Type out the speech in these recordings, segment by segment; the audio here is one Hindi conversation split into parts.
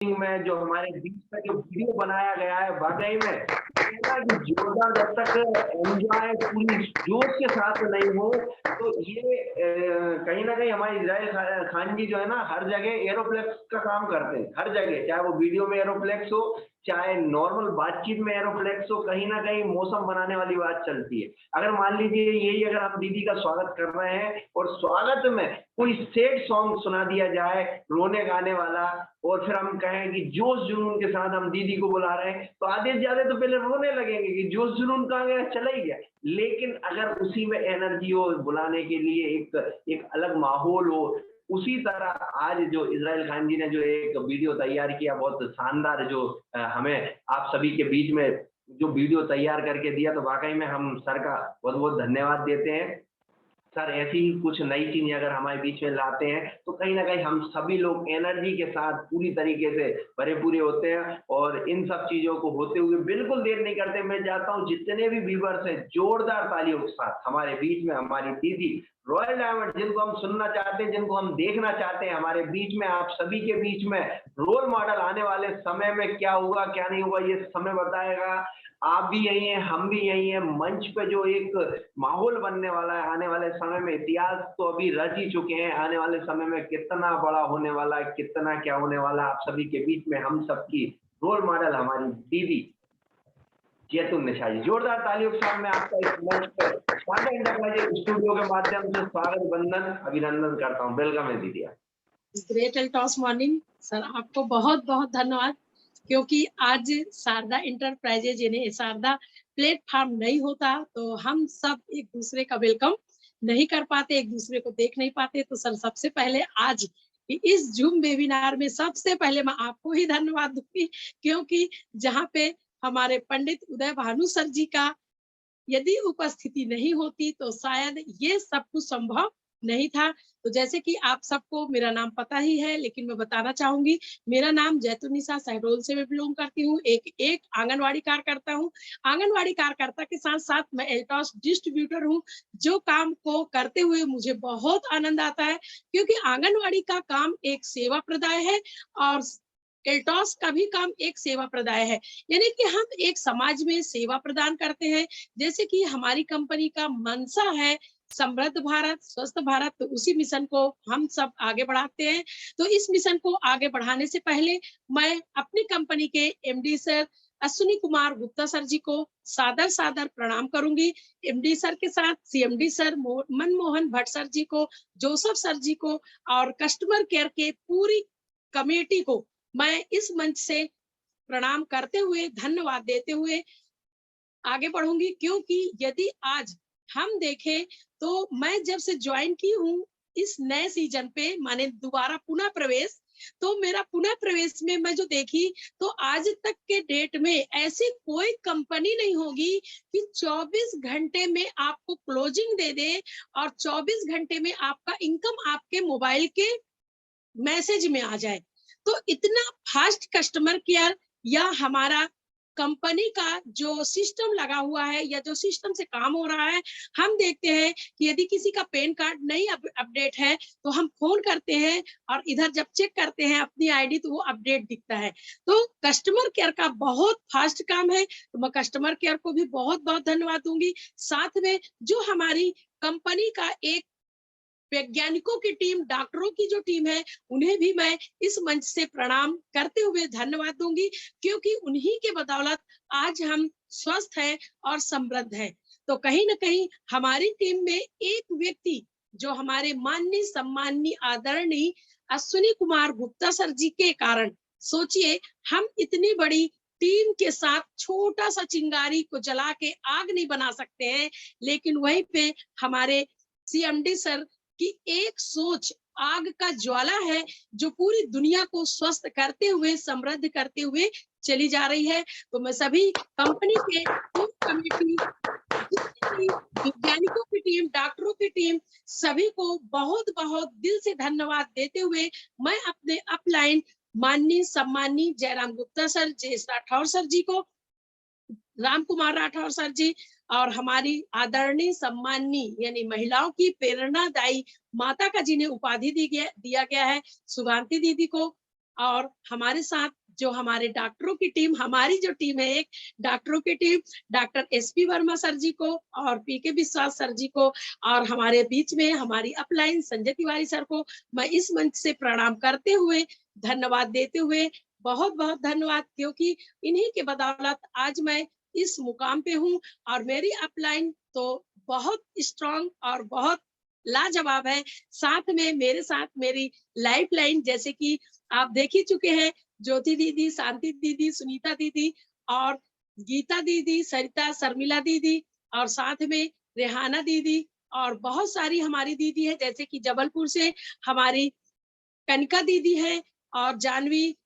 में जो हमारे बीच में जो वीडियो बनाया गया है वाकई में कहना कि जोरदार जब तक एंजॉय पूरी जोश के साथ नहीं हो तो ये कहीं ना कहीं हमारे इजराइल खान जी जो है ना हर जगह एरोफ्लेक्स का काम करते हैं, हर जगह, चाहे वो वीडियो में एरोफ्लेक्स हो चाहे नॉर्मल बातचीत में एरोफ्लेक्स हो, कहीं ना कहीं मौसम बनाने वाली बात चलती है। अगर मान लीजिए यही अगर हम दीदी का स्वागत कर रहे हैं और स्वागत में कोई सैड सॉन्ग सुना दिया जाए रोने गाने वाला और फिर हम कहें कि जोश जुनून के साथ हम दीदी को बुला रहे हैं तो आधे से ज्यादा तो पहले रोने लगेंगे कि जोश जुनून कहाँ गया, चला ही गया। लेकिन अगर उसी में एनर्जी हो बुलाने के लिए एक एक अलग माहौल हो, उसी तरह आज जो इजराइल खान जी ने जो एक वीडियो तैयार किया बहुत शानदार, जो हमें आप सभी के बीच में जो वीडियो तैयार करके दिया, तो वाकई में हम सर का बहुत बहुत धन्यवाद देते हैं। सर ऐसी ही कुछ नई चीजें अगर हमारे बीच में लाते हैं तो कहीं ना कहीं हम सभी लोग एनर्जी के साथ पूरी तरीके से भरे पूरे होते हैं और इन सब चीजों को होते हुए बिल्कुल देर नहीं करते। मैं चाहता हूं जितने भी व्यूवर्स हैं जोरदार तालियों के साथ हमारे बीच में हमारी दीदी रॉयल डायमंड, जिनको हम सुनना चाहते हैं, जिनको हम देखना चाहते हैं हमारे बीच में, आप सभी के बीच में रोल मॉडल आने वाले समय में क्या होगा क्या नहीं होगा ये समय बताएगा। आप भी यही हैं, हम भी यही हैं। मंच पे जो एक माहौल बनने वाला है आने वाले समय में, इतिहास तो अभी रच ही चुके हैं, आने वाले समय में कितना बड़ा होने वाला है, कितना क्या होने वाला है, आप सभी के बीच में हम सबकी रोल मॉडल हमारी दीदी जैतून निशा जी। जोरदार तालियों के साथ मैं आपका इस मंच पर टाटा इंटरप्राइजेज स्टूडियो के माध्यम से स्वागत वंदन अभिनंदन करता हूँ। वेलकम है दीदी। Great and toss morning sir, आपको बहुत बहुत धन्यवाद, क्योंकि आज शारदा इंटरप्राइजेज यानी शारदा प्लेटफॉर्म नहीं होता तो हम सब एक दूसरे का वेलकम नहीं कर पाते, एक दूसरे को देख नहीं पाते। तो सर सबसे पहले आज इस जूम वेबिनार में सबसे पहले मैं आपको ही धन्यवाद दूंगी, क्योंकि जहाँ पे हमारे पंडित उदय भानु सर जी का यदि उपस्थिति नहीं होती तो शायद ये सब कुछ संभव नहीं था। तो जैसे कि आप सबको मेरा नाम पता ही है, लेकिन मैं बताना चाहूंगी, मेरा नाम जैतून निशा शहडोल से मैं बिलोंग करती हूँ। एक आंगनवाड़ी कार्यकर्ता हूँ। आंगनवाड़ी कार्यकर्ता के साथ साथ मैं एल्टॉस डिस्ट्रीब्यूटर हूँ। जो काम को करते हुए मुझे बहुत आनंद आता है, क्योंकि आंगनवाड़ी का काम एक सेवा प्रदाय है और एल्टॉस का भी काम एक सेवा प्रदाय है, यानी कि हम एक समाज में सेवा प्रदान करते हैं। जैसे कि हमारी कंपनी का मंशा है समृद्ध भारत स्वस्थ भारत, तो उसी मिशन को हम सब आगे बढ़ाते हैं। तो इस मिशन को आगे बढ़ाने से पहले मैं अपनी कंपनी के MD sir Ashwini Kumar Gupta sir ji को सादर सादर प्रणाम करूंगी। एमडी सर के साथ CMD sir Manmohan Bhatt sir ji को, जोसेफ सर जी को और कस्टमर केयर के पूरी कमेटी को मैं इस मंच से प्रणाम करते हुए धन्यवाद देते हुए आगे बढ़ूंगी। क्योंकि यदि आज हम देखें तो मैं जब से ज्वाइन की हूँ इस नए सीजन पे, माने दोबारा पुनः प्रवेश, तो मेरा पुनः प्रवेश में मैं जो देखी तो आज तक के डेट में ऐसी कोई कंपनी नहीं होगी कि 24 घंटे में आपको क्लोजिंग दे दे और 24 घंटे में आपका इनकम आपके मोबाइल के मैसेज में आ जाए। तो इतना फास्ट कस्टमर केयर या हमारा कंपनी का जो सिस्टम लगा हुआ है या जो सिस्टम से काम हो रहा है, हम देखते हैं कि यदि किसी का पैन कार्ड नहीं अपडेट है तो हम फोन करते हैं और इधर जब चेक करते हैं अपनी आईडी तो वो अपडेट दिखता है। तो कस्टमर केयर का बहुत फास्ट काम है, तो मैं कस्टमर केयर को भी बहुत बहुत धन्यवाद दूंगी। साथ में जो हमारी कंपनी का एक वैज्ञानिकों की टीम, डॉक्टरों की जो टीम है, उन्हें भी मैं इस मंच से प्रणाम करते हुए धन्यवाद दूंगी, क्योंकि उन्हीं के बदौलत आज हम स्वस्थ हैं और समृद्ध हैं। तो कहीं ना कहीं हमारी टीम में एक व्यक्ति जो हमारे माननीय सम्माननीय आदरणीय अश्विनी कुमार गुप्ता सर जी के कारण, सोचिए हम इतनी बड़ी टीम के साथ छोटा सा चिंगारी को जला के आग नहीं बना सकते हैं, लेकिन वहीं पे हमारे सीएमडी सर कि एक सोच आग का ज्वाला है जो पूरी दुनिया को स्वस्थ करते हुए समृद्ध करते हुए चली जा रही है। तो मैं सभी कंपनी के कमेटी, वैज्ञानिकों की टीम, डॉक्टरों की टीम, सभी को बहुत बहुत दिल से धन्यवाद देते हुए मैं अपने अपलाइन माननीय सम्माननीय जयराम गुप्ता सर, जयेश राठौर सर जी को, राम कुमार राठौर सर जी और हमारी आदरणीय सम्माननीय यानी महिलाओं की प्रेरणादायी माता का जिन्हें उपाधि दिया गया है सुगांती दीदी को, और हमारे साथ जो हमारे डॉक्टरों की टीम, हमारी जो टीम है एक डॉक्टरों की team, doctor SP Verma sir ji को और PK विश्वास सर जी को, और हमारे बीच में हमारी अपलाइन संजय तिवारी सर को मैं इस मंच से प्रणाम करते हुए, धन्यवाद देते हुए, बहुत बहुत धन्यवाद, क्योंकि इन्हीं के बदौलत आज मैं इस मुकाम पे हूँ। और मेरी अपलाइन तो बहुत स्ट्रांग और बहुत लाजवाब है। साथ में मेरे साथ मेरी लाइफ लाइन, जैसे कि आप देख ही चुके हैं, ज्योति दीदी, शांति दीदी, सुनीता दीदी और गीता दीदी, सरिता, शर्मिला दीदी, और साथ में रेहाना दीदी, और बहुत सारी हमारी दीदी है, जैसे कि जबलपुर से हमारी कनिका दीदी है, और जानवी,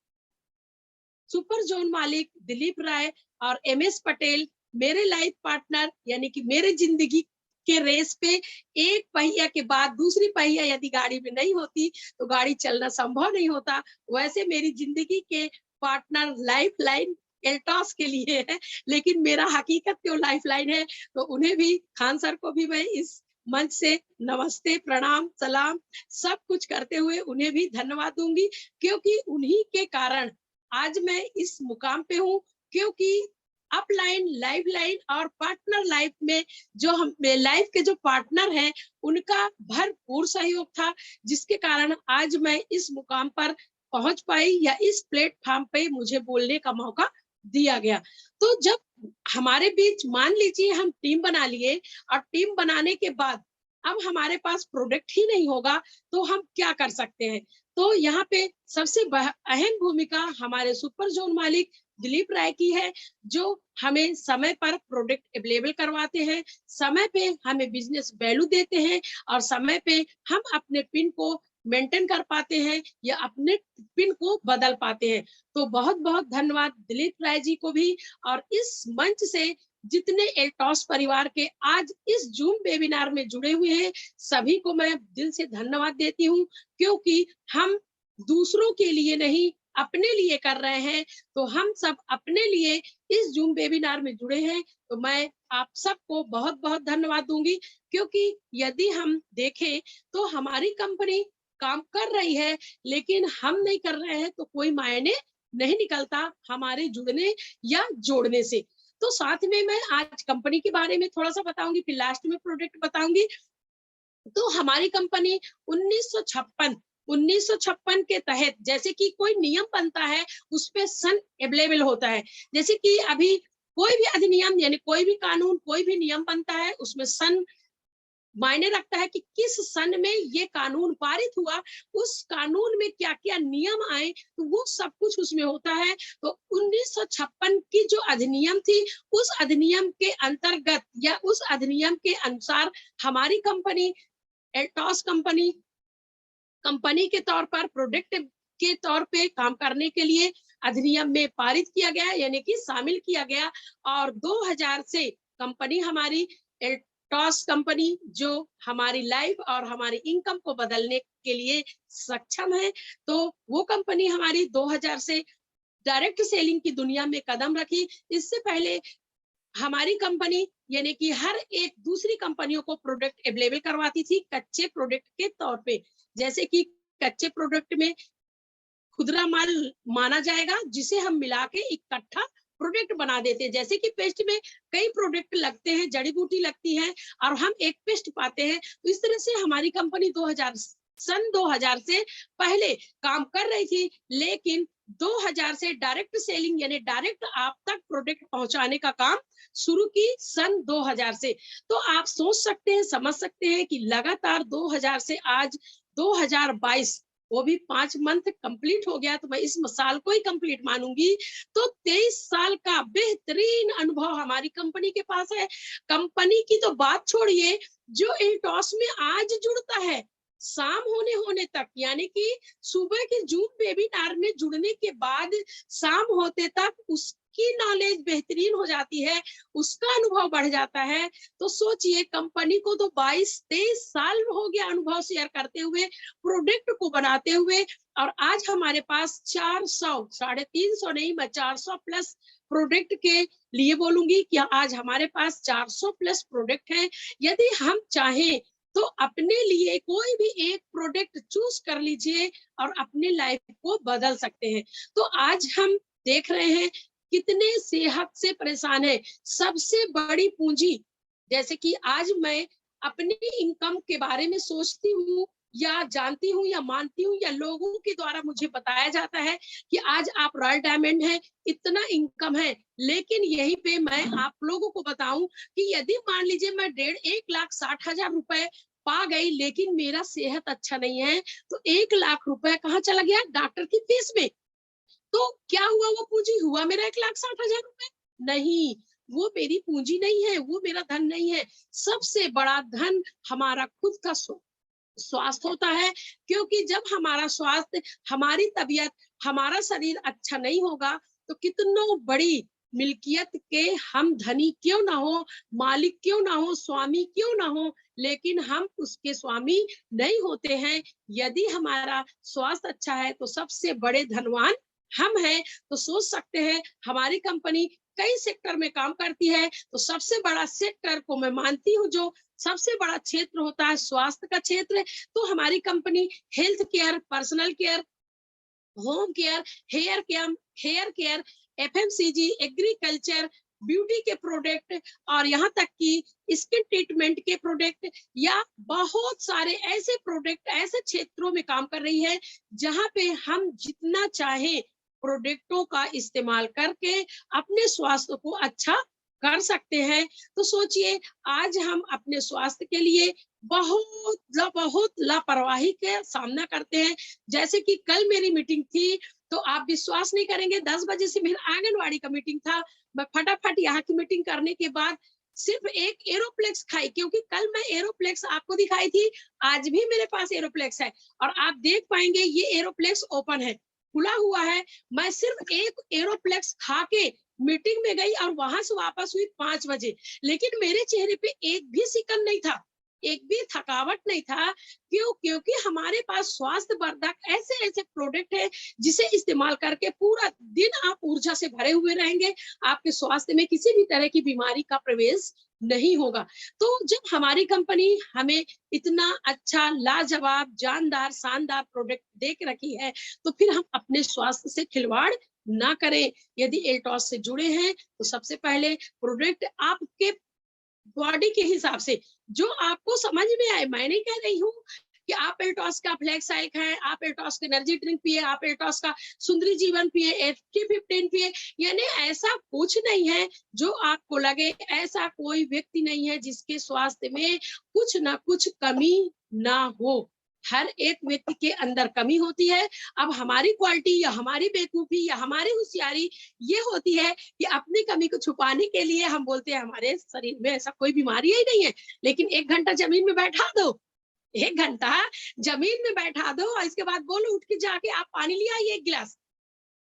सुपर जोन मालिक दिलीप राय और MS पटेल, मेरे लाइफ पार्टनर, यानी कि मेरे जिंदगी के रेस पे एक पहिया के बाद दूसरी पहिया यदि गाड़ी में नहीं होती तो गाड़ी चलना संभव नहीं होता। वैसे मेरी जिंदगी के पार्टनर लाइफ लाइन एल्टॉस के लिए है, लेकिन मेरा हकीकत जो लाइफ लाइन है, तो उन्हें भी, खान सर को भी मैं इस मंच से नमस्ते, प्रणाम, सलाम सब कुछ करते हुए उन्हें भी धन्यवाद दूंगी, क्योंकि उन्हीं के कारण आज मैं इस मुकाम पे हूँ। क्योंकि अपलाइन, लाइफ लाइन और पार्टनर लाइफ में जो हम लाइफ के जो पार्टनर हैं, उनका भरपूर सहयोग था, जिसके कारण आज मैं इस मुकाम पर पहुंच पाई, या इस प्लेटफॉर्म पे मुझे बोलने का मौका दिया गया। तो जब हमारे बीच, मान लीजिए हम टीम बना लिए, और टीम बनाने के बाद अब हमारे पास प्रोडक्ट ही नहीं होगा, तो हम क्या कर सकते हैं? तो यहाँ पे सबसे अहम भूमिका हमारे सुपर जोन मालिक दिलीप राय की है, जो हमें समय पर प्रोडक्ट अवेलेबल करवाते हैं, समय पे हमें बिजनेस वैल्यू देते हैं, और समय पे हम अपने पिन को मेंटेन कर पाते हैं या अपने पिन को बदल पाते हैं। तो बहुत बहुत धन्यवाद दिलीप राय जी को भी, और इस मंच से जितने एल्टॉस परिवार के आज इस जूम वेबिनार में जुड़े हुए हैं, सभी को मैं दिल से धन्यवाद देती हूँ, क्योंकि हम दूसरों के लिए नहीं, अपने लिए कर रहे हैं। तो हम सब अपने लिए इस जूम वेबिनार में जुड़े हैं, तो मैं आप सबको बहुत बहुत धन्यवाद दूंगी, क्योंकि यदि हम देखें तो हमारी कंपनी काम कर रही है, लेकिन हम नहीं कर रहे हैं, तो कोई मायने नहीं निकलता हमारे जुड़ने या जोड़ने से। तो साथ में मैं आज कंपनी के बारे में थोड़ा सा बताऊंगी, फिर लास्ट में प्रोडक्ट बताऊंगी। तो हमारी कंपनी 1956 के तहत, जैसे कि कोई नियम बनता है, उस पे सन अवेलेबल होता है। जैसे कि अभी कोई भी अधिनियम, यानी कोई भी कानून, कोई भी नियम बनता है, उसमें सन मायने रखता है कि किस सन में ये कानून पारित हुआ, उस कानून में क्या क्या नियम आए, तो वो सब कुछ उसमें होता है। तो 1956 की जो अधिनियम थी, उस अधिनियम के अंतर्गत या उस अधिनियम के अनुसार हमारी कंपनी एल्टॉस कंपनी के तौर पर, प्रोडक्ट के तौर पे काम करने के लिए अधिनियम में पारित किया गया, यानी कि शामिल किया गया। और 2000 से कंपनी हमारी एल्टॉस कंपनी, जो हमारी लाइफ और हमारी इनकम को बदलने के लिए सक्षम है, तो वो कंपनी हमारी 2000 से डायरेक्ट सेलिंग की दुनिया में कदम रखी। इससे पहले हमारी कंपनी, यानी कि हर एक दूसरी कंपनियों को प्रोडक्ट अवेलेबल करवाती थी कच्चे प्रोडक्ट के तौर पे। जैसे कि कच्चे प्रोडक्ट में खुदरा माल माना जाएगा, जिसे हम मिला के इकट्ठा प्रोडक्ट बना देते हैं। जैसे कि पेस्ट में कई प्रोडक्ट लगते हैं, जड़ी बूटी लगती है, और हम एक पेस्ट पाते हैं। तो इस तरह से हमारी कंपनी 2000 से पहले काम कर रही थी, लेकिन 2000 से डायरेक्ट सेलिंग, यानी डायरेक्ट आप तक प्रोडक्ट पहुंचाने का काम शुरू की सन 2000 से। तो आप सोच सकते हैं, समझ सकते हैं कि लगातार 2000 से आज 2022, वो भी 5 मंथ कंप्लीट हो गया, तो मैं इस साल को ही कंप्लीट मानूंगी। तो 23 साल का बेहतरीन अनुभव हमारी कंपनी के पास है। कंपनी की तो बात छोड़िए, जो एल्टॉस में आज जुड़ता है, शाम होने तक, यानी कि सुबह के जूम वेबिनार में जुड़ने के बाद शाम होते तक उसकी नॉलेज बेहतरीन हो जाती है, उसका अनुभव बढ़ जाता है। तो सोचिए, कंपनी को तो 22-23 साल हो गया अनुभव शेयर करते हुए, प्रोडक्ट को बनाते हुए, और आज हमारे पास 400, 350 नहीं, मैं 400 प्लस प्रोडक्ट के लिए बोलूंगी कि आज हमारे पास 400 प्लस प्रोडक्ट है। यदि हम चाहें तो अपने लिए कोई भी एक प्रोडक्ट चूज कर लीजिए और अपने लाइफ को बदल सकते हैं। तो आज हम देख रहे हैं कितने सेहत से परेशान है। सबसे बड़ी पूंजी, जैसे कि आज मैं अपनी इनकम के बारे में सोचती हूँ या जानती हूँ या मानती हूँ या लोगों के द्वारा मुझे बताया जाता है कि आज आप रॉयल डायमंड है, इतना इनकम है। लेकिन यहीं पे मैं आप लोगों को बताऊं कि यदि मान लीजिए मैं 1,60,000 रुपए पा गई लेकिन मेरा सेहत अच्छा नहीं है, तो 1,00,000 रुपए कहाँ चला गया? डॉक्टर की फीस में। तो क्या हुआ? वो पूंजी हुआ मेरा 1,60,000 रुपए? नहीं, वो मेरी पूंजी नहीं है, वो मेरा धन नहीं है। सबसे बड़ा धन हमारा खुद का स्वास्थ्य होता है, क्योंकि जब हमारा स्वास्थ्य, हमारी तबीयत, हमारा शरीर अच्छा नहीं होगा, तो कितनों बड़ी मिल्कियत के हम धनी क्यों ना हो, मालिक क्यों ना हो, स्वामी क्यों ना हो, लेकिन हम उसके स्वामी नहीं होते हैं। यदि हमारा स्वास्थ्य अच्छा है तो सबसे बड़े धनवान हम हैं। तो सोच सकते हैं, हमारी कंपनी कई सेक्टर में काम करती है, तो सबसे बड़ा सेक्टर को मैं मानती हूँ, जो सबसे बड़ा क्षेत्र होता है स्वास्थ्य का क्षेत्र। तो हमारी company health care, personal care, home care, hair care, FMCG, agriculture, beauty के प्रोडक्ट और यहाँ तक कि स्किन ट्रीटमेंट के प्रोडक्ट या बहुत सारे ऐसे प्रोडक्ट ऐसे क्षेत्रों में काम कर रही है, जहाँ पे हम जितना चाहे प्रोडक्टों का इस्तेमाल करके अपने स्वास्थ्य को अच्छा कर सकते हैं। तो सोचिए, आज हम अपने स्वास्थ्य के लिए बहुत लापरवाही का सामना करते हैं। जैसे कि कल मेरी मीटिंग थी, तो आप विश्वास नहीं करेंगे, 10 बजे से मेरा आंगनवाड़ी का मीटिंग था। मैं फटाफट यहाँ की मीटिंग करने के बाद सिर्फ एक एरोप्लेक्स खाई, क्योंकि कल मैं एरोप्लेक्स आपको दिखाई थी, आज भी मेरे पास एरोप्लेक्स है और आप देख पाएंगे ये एरोप्लेक्स ओपन है, खुला हुआ है। मैं सिर्फ एक एरोप्लेक्स खा के मीटिंग में गई और वहां से वापस हुई 5 बजे, लेकिन मेरे चेहरे पे एक भी सिकन नहीं था, एक भी थकावट नहीं था। क्यों? क्योंकि हमारे पास स्वास्थ्य वर्धक ऐसे ऐसे प्रोडक्ट है, जिसे इस्तेमाल करके पूरा दिन आप ऊर्जा से भरे हुए रहेंगे, आपके स्वास्थ्य में किसी भी तरह की बीमारी का प्रवेश नहीं होगा। तो जब हमारी कंपनी हमें इतना अच्छा, लाजवाब, जानदार, शानदार प्रोडक्ट दे के रखी है, तो फिर हम अपने स्वास्थ्य से खिलवाड़ ना करें। यदि एल्टॉस से जुड़े हैं, तो सबसे पहले प्रोडक्ट आपके बॉडी के हिसाब से जो आपको समझ में आए। मैं नहीं कह रही हूँ कि आप एल्टॉस का फ्लैक्स आइल खाएं, आप एल्टॉस का एनर्जी ड्रिंक पिए, आप एल्टॉस का सुंदरी जीवन पिए, FT15 पिए, यानी ऐसा कुछ नहीं है जो आपको लगे। ऐसा कोई व्यक्ति नहीं है जिसके स्वास्थ्य में कुछ ना कुछ कमी ना हो। हर एक व्यक्ति के अंदर कमी होती है। अब हमारी क्वालिटी या हमारी बेवकूफी या हमारी होशियारी ये होती है कि अपनी कमी को छुपाने के लिए हम बोलते हैं हमारे शरीर में ऐसा कोई बीमारी ही नहीं है। लेकिन 1 घंटा जमीन में बैठा दो, 1 घंटा जमीन में बैठा दो और इसके बाद बोलो उठ के जाके आप पानी ले आइए 1 गिलास,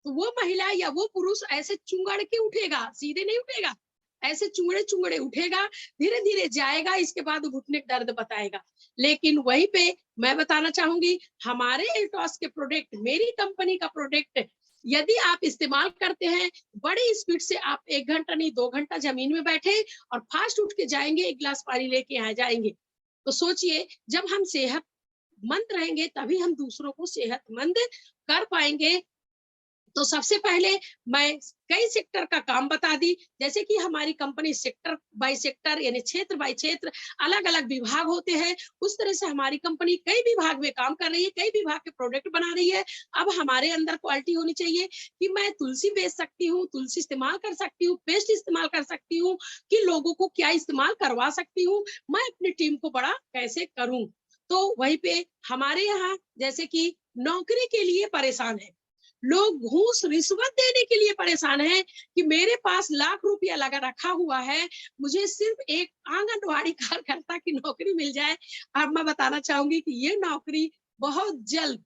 तो वो महिला या वो पुरुष ऐसे चुंगड़ के उठेगा, सीधे नहीं उठेगा, ऐसे चुंगड़े चुंगड़े उठेगा, धीरे धीरे जाएगा, इसके बाद घुटने का दर्द बताएगा। लेकिन वहीं पे मैं बताना चाहूंगी, हमारे एल्टॉस के प्रोडक्ट, मेरी कंपनी का प्रोडक्ट यदि आप इस्तेमाल करते हैं, बड़ी स्पीड से आप 1 घंटा नहीं 2 घंटा जमीन में बैठे और फास्ट उठ के जाएंगे, 1 गिलास पानी लेके आ जाएंगे। तो सोचिए, जब हम सेहतमंद रहेंगे तभी हम दूसरों को सेहतमंद कर पाएंगे। तो सबसे पहले मैं कई सेक्टर का काम बता दी, जैसे कि हमारी कंपनी सेक्टर बाय सेक्टर यानी क्षेत्र बाय क्षेत्र अलग अलग विभाग होते हैं, उस तरह से हमारी कंपनी कई विभाग में काम कर रही है, कई विभाग के प्रोडक्ट बना रही है। अब हमारे अंदर क्वालिटी होनी चाहिए कि मैं तुलसी बेच सकती हूँ, तुलसी इस्तेमाल कर सकती हूँ, पेस्ट इस्तेमाल कर सकती हूँ, कि लोगों को क्या इस्तेमाल करवा सकती हूँ, मैं अपनी टीम को बड़ा कैसे करूं। तो वहीं पे हमारे यहाँ जैसे कि नौकरी के लिए परेशान है, लोग घूस रिश्वत देने के लिए परेशान हैं कि मेरे पास लाख रुपया लगा रखा हुआ है, मुझे सिर्फ एक आंगनवाड़ी कार्यकर्ता की नौकरी मिल जाए। अब मैं बताना चाहूंगी कि ये नौकरी बहुत जल्द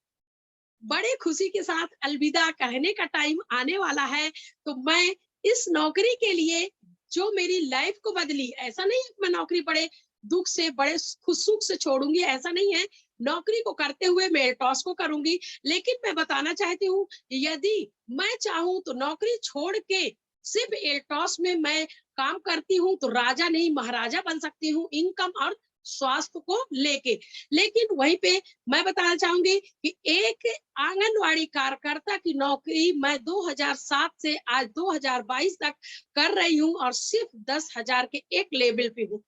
बड़े खुशी के साथ अलविदा कहने का टाइम आने वाला है। तो मैं इस नौकरी के लिए जो मेरी लाइफ को बदली, ऐसा नहीं है मैं नौकरी बड़े दुख से, बड़े सुख से छोड़ूंगी, ऐसा नहीं है। नौकरी को करते हुए मैं एल्टॉस को करूंगी, लेकिन मैं बताना चाहती हूँ, यदि मैं चाहूं तो नौकरी छोड़ के सिर्फ एल्टॉस में मैं काम करती हूँ, तो राजा नहीं महाराजा बन सकती हूँ। इनकम और स्वास्थ्य को लेके। लेकिन वहीं पे मैं बताना चाहूंगी कि एक आंगनवाड़ी कार्यकर्ता की नौकरी मैं 2007 से आज 2022 तक कर रही हूँ और सिर्फ 10,000 के एक लेवल पे हूँ।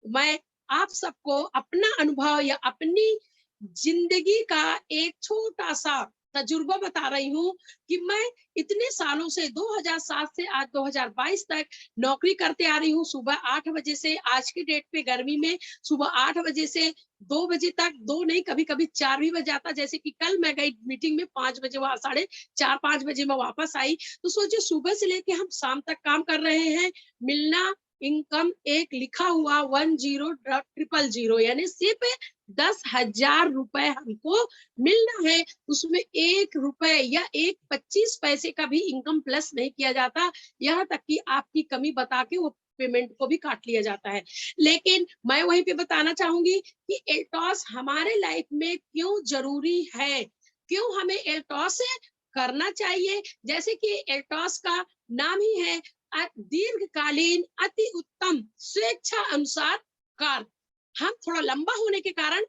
मैं आप सबको अपना अनुभव या अपनी जिंदगी का एक छोटा सा तजुर्बा बता रही हूँ कि मैं इतने सालों से 2007 से आज 2022 तक नौकरी करते आ रही हूँ। सुबह 8 बजे से आज की डेट पे गर्मी में सुबह 8 बजे से 2 बजे तक, 2 नहीं कभी कभी 4 भी बज जाता। जैसे कि कल मैं गई मीटिंग में 5 बजे, वहां 4:30-5 बजे मैं वापस आई। तो सोचिए सुबह से लेके हम शाम तक काम कर रहे हैं। मिलना इनकम एक लिखा हुआ 10,000 यानी सिर्फ 10,000 रुपए हमको मिलना है। उसमें 1 रुपए या 1.25 पैसे का भी इनकम प्लस नहीं किया जाता। यहाँ तक कि आपकी कमी बता के वो पेमेंट को भी काट लिया जाता है। लेकिन मैं वहीं पे बताना चाहूंगी कि एल्टॉस हमारे लाइफ में क्यों जरूरी है, क्यों हमें एल्टॉस करना चाहिए। जैसे कि एल्टॉस का नाम ही है दीर्घकालीन अति उत्तम स्वेच्छा अनुसार कार्य। हम थोड़ा लंबा होने के कारण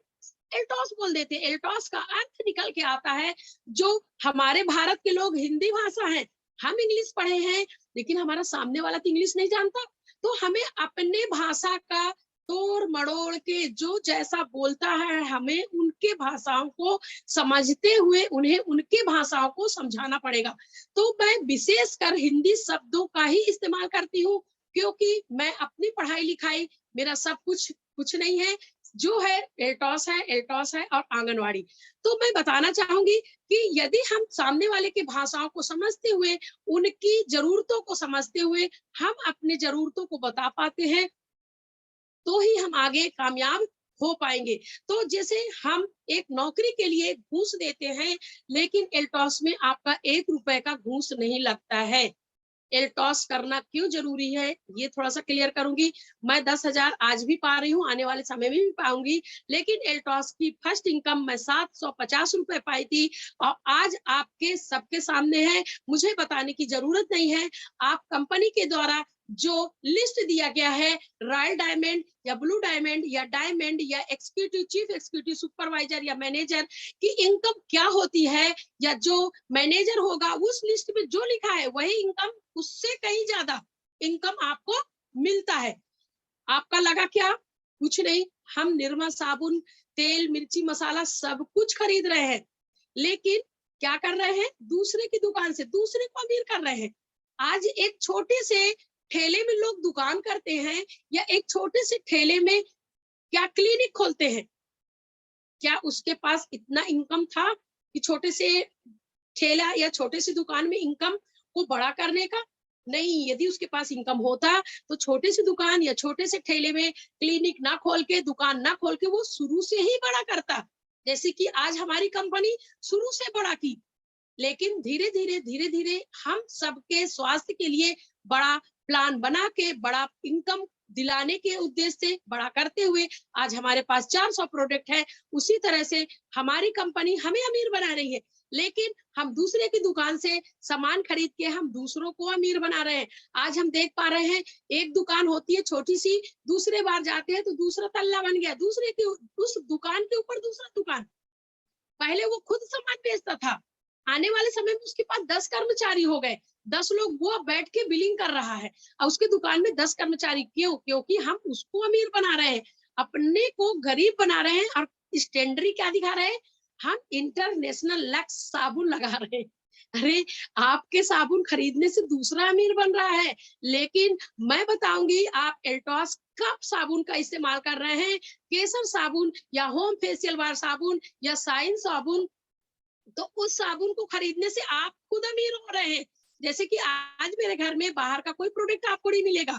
एल्टॉस बोल देते हैं। एल्टॉस का अर्थ निकल के आता है, जो हमारे भारत के लोग हिंदी भाषा है, हम इंग्लिश पढ़े हैं, लेकिन हमारा सामने वाला तो इंग्लिश नहीं जानता। तो हमें अपने भाषा का तोड़ मड़ोड़ के जो जैसा बोलता है, हमें उनके भाषाओं को समझते हुए उन्हें उनके भाषाओं को समझाना पड़ेगा। तो मैं विशेषकर हिंदी शब्दों का ही इस्तेमाल करती हूँ, क्योंकि मैं अपनी पढ़ाई लिखाई, मेरा सब कुछ नहीं है, जो है एल्टॉस है, एल्टॉस है और आंगनवाड़ी। तो मैं बताना चाहूंगी कि यदि हम सामने वाले की भाषाओं को समझते हुए, उनकी जरूरतों को समझते हुए हम अपनी जरूरतों को बता पाते हैं, तो ही हम आगे कामयाब हो पाएंगे। तो जैसे हम एक नौकरी के लिए घूस देते हैं, लेकिन एल्टॉस में आपका 1 रुपए का घूस नहीं लगता है। एल्टॉस करना क्यों जरूरी है, ये थोड़ा सा क्लियर करूंगी। मैं 10,000 आज भी पा रही हूँ, आने वाले समय में भी पाऊंगी, लेकिन एल्टॉस की फर्स्ट इनकम मैं 750 रुपए पाई थी और आज आपके सबके सामने है। मुझे बताने की जरूरत नहीं है। आप कंपनी के द्वारा जो लिस्ट दिया गया है, रॉयल डायमंड या ब्लू डायमंड या एग्जीक्यूटिव, चीफ एग्जीक्यूटिव, सुपरवाइजर या मैनेजर की इनकम क्या होती है, या जो मैनेजर होगा उस लिस्ट में जो लिखा है वही इनकम, उससे कहीं ज्यादा इनकम आपको मिलता है। आपका लगा क्या? कुछ नहीं। हम निरमा, साबुन, तेल, मिर्ची, मसाला सब कुछ खरीद रहे हैं, लेकिन क्या कर रहे हैं? दूसरे की दुकान से दूसरे को अमीर कर रहे हैं। आज एक छोटे से ठेले में लोग दुकान करते हैं, या एक छोटे से ठेले में क्या क्लिनिक खोलते हैं, क्या उसके पास इतना इनकम था कि छोटे से ठेला या छोटे से दुकान में इनकम को बड़ा करने का? नहीं। यदि उसके पास इनकम होता तो छोटे से दुकान या छोटे से ठेले में क्लिनिक ना खोल के, दुकान ना खोल के वो शुरू से ही बड़ा करता। जैसे कि आज हमारी कंपनी शुरू से बड़ा की, लेकिन धीरे धीरे हम सबके स्वास्थ्य के लिए बड़ा प्लान बना के, बड़ा इनकम दिलाने के उद्देश्य से बड़ा करते हुए आज हमारे पास 400 प्रोडक्ट है। उसी तरह से हमारी कंपनी हमें अमीर बना रही है, लेकिन हम दूसरे की दुकान से सामान खरीद के हम दूसरों को अमीर बना रहे हैं। आज हम देख पा रहे हैं, एक दुकान होती है छोटी सी, दूसरे बार जाते हैं तो दूसरा तल्ला बन गया, दूसरे की उस दुकान के ऊपर दूसरा दुकान। पहले वो खुद सामान बेचता था, आने वाले समय में उसके पास 10 कर्मचारी हो गए, 10 लोग वो बैठ के बिलिंग कर रहा है और उसके दुकान में 10 कर्मचारी। क्यों? क्योंकि हम उसको अमीर बना रहे हैं, अपने को गरीब बना रहे हैं। और स्टैंडर्ड क्या दिखा रहे हैं? हम इंटरनेशनल लक्स साबुन लगा रहे हैं। अरे, आपके साबुन खरीदने से दूसरा अमीर बन रहा है। लेकिन मैं बताऊंगी, आप एल्टॉस कप साबुन का इस्तेमाल कर रहे हैं, केसर साबुन या होम फेशियल बार साबुन या साइन साबुन, तो उस साबुन को खरीदने से आप खुद अमीर हो रहे हैं। जैसे कि आज मेरे घर में बाहर का कोई प्रोडक्ट आपको नहीं मिलेगा,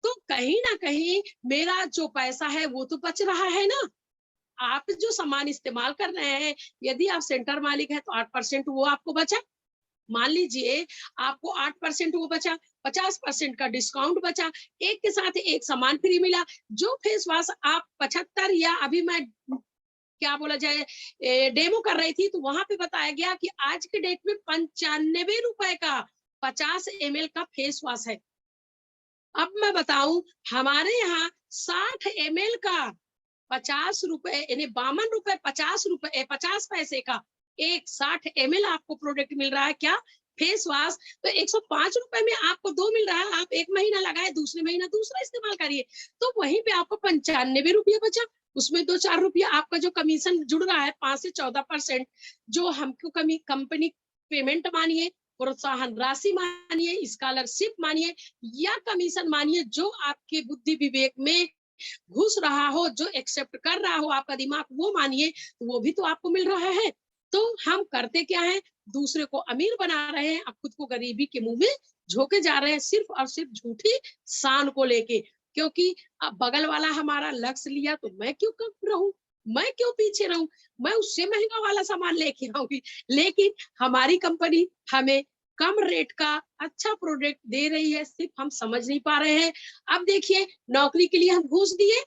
तो कहीं ना कहीं मेरा जो पैसा है वो तो बच रहा है ना। आप जो सामान इस्तेमाल कर रहे हैं, यदि आप सेंटर मालिक है तो 8% वो आपको बचा। मान लीजिए आपको 8% वो बचा, 50% का डिस्काउंट बचा, एक के साथ एक सामान फ्री मिला। जो फेस वॉश आप 75, या अभी मैं क्या बोला जाए डेमो कर रही थी, तो वहां पे बताया गया कि आज के डेट में 95 रुपए का 50 ml का फेस वॉश है। अब मैं बताऊं, हमारे यहाँ 60 ml का 50 रुपए यानी 52 रुपए 50 रुपए 50 पैसे का एक 60 ml आपको प्रोडक्ट मिल रहा है। क्या? Face wash. तो 105 रुपए में आपको 2 मिल रहा है। आप एक महीना लगाए, दूसरे महीना दूसरा इस्तेमाल करिए, तो वहीं पे आपको 95 रुपये बचा। उसमें 2-4 रुपया आपका जो कमीशन जुड़ रहा है 5 से 14%, जो हमको कंपनी पेमेंट मानिए, प्रोत्साहन राशि मानिए, स्कॉलरशिप मानिए या कमीशन मानिए, जो आपके बुद्धि विवेक में घुस रहा हो, जो एक्सेप्ट कर रहा हो आपका दिमाग, वो मानिए, तो वो भी तो आपको मिल रहा है। तो हम करते क्या है? दूसरे को अमीर बना रहे हैं, अब खुद को गरीबी के मुंह में झोंके जा रहे हैं, सिर्फ और सिर्फ झूठी शान को लेके। क्योंकि अब बगल वाला हमारा लक्ष्य लिया तो मैं क्यों कम रहूं, मैं क्यों पीछे रहूं, मैं उससे महंगा वाला सामान लेके आऊंगी। लेकिन हमारी कंपनी हमें कम रेट का अच्छा प्रोडक्ट दे रही है, सिर्फ हम समझ नहीं पा रहे हैं। अब देखिए, नौकरी के लिए हम घूस दिए,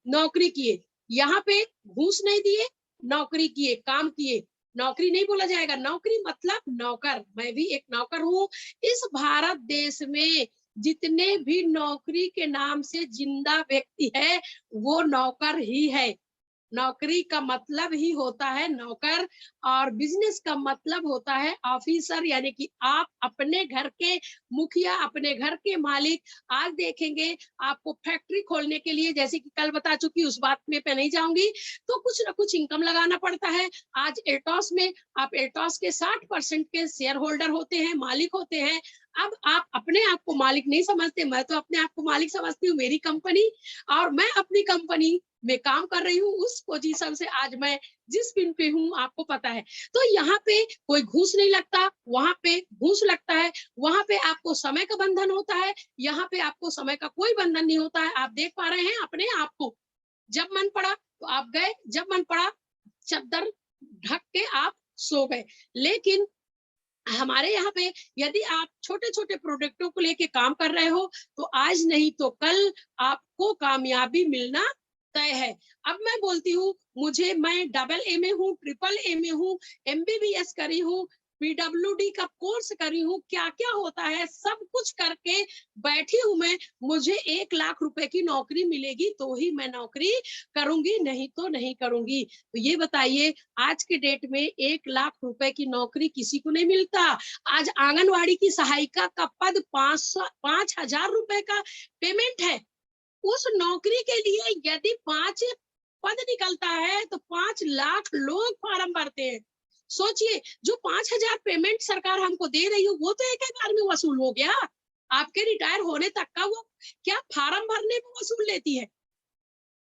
नौकरी किए, यहाँ पे घूस नहीं दिए, नौकरी किए, काम किए। नौकरी नहीं बोला जाएगा, नौकरी मतलब नौकर। मैं भी एक नौकर हूँ। इस भारत देश में जितने भी नौकरी के नाम से जिंदा व्यक्ति है, वो नौकर ही है। नौकरी का मतलब ही होता है नौकर, और बिजनेस का मतलब होता है ऑफिसर, यानी कि आप अपने घर के मुखिया, अपने घर के मालिक। आज देखेंगे आपको फैक्ट्री खोलने के लिए, जैसे कि कल बता चुकी, उस बात में पे नहीं जाऊंगी, तो कुछ ना कुछ इनकम लगाना पड़ता है। आज एटॉस में आप एटॉस के 60% के शेयर होल्डर होते हैं, मालिक होते हैं। अब आप अपने आप को मालिक नहीं समझते, मैं तो अपने आप को मालिक समझती हूँ। मेरी कंपनी, और मैं अपनी कंपनी में काम कर रही हूँ, उस पोजीशन से आज मैं जिस पिन पे हूँ आपको पता है। तो यहाँ पे कोई घूस नहीं लगता, वहां पे घूस लगता है। वहां पे आपको समय का बंधन होता है, यहाँ पे आपको समय का कोई बंधन नहीं होता है। आप देख पा रहे हैं अपने आप को, जब मन पड़ा तो आप गए, जब मन पड़ा चद्दर ढक के आप सो गए। लेकिन हमारे यहाँ पे यदि आप छोटे छोटे प्रोडक्टों को लेके काम कर रहे हो, तो आज नहीं तो कल आपको कामयाबी मिलना तय है। अब मैं बोलती हूँ, मैं डबल एमए हूँ, ट्रिपल एमए हूँ, एमबीबीएस करी हूँ, पीडब्ल्यूडी का कोर्स करी हूँ, क्या क्या होता है सब कुछ करके बैठी हूँ मैं। मुझे 1 लाख रुपए की नौकरी मिलेगी तो ही मैं नौकरी करूंगी, नहीं तो नहीं करूंगी। तो ये बताइए, आज के डेट में 1 लाख रुपए की नौकरी किसी को नहीं मिलता। आज आंगनवाड़ी की सहायिका का पद 5,000 रुपए का पेमेंट है। उस नौकरी के लिए यदि 5 पद निकलता है तो 5 लाख लोग फॉर्म भरते हैं। सोचिए, जो 5,000 पेमेंट सरकार हमको दे रही है, वो तो एक बार में वसूल हो गया। आपके रिटायर होने तक का वो क्या फॉर्म भरने में वसूल लेती है?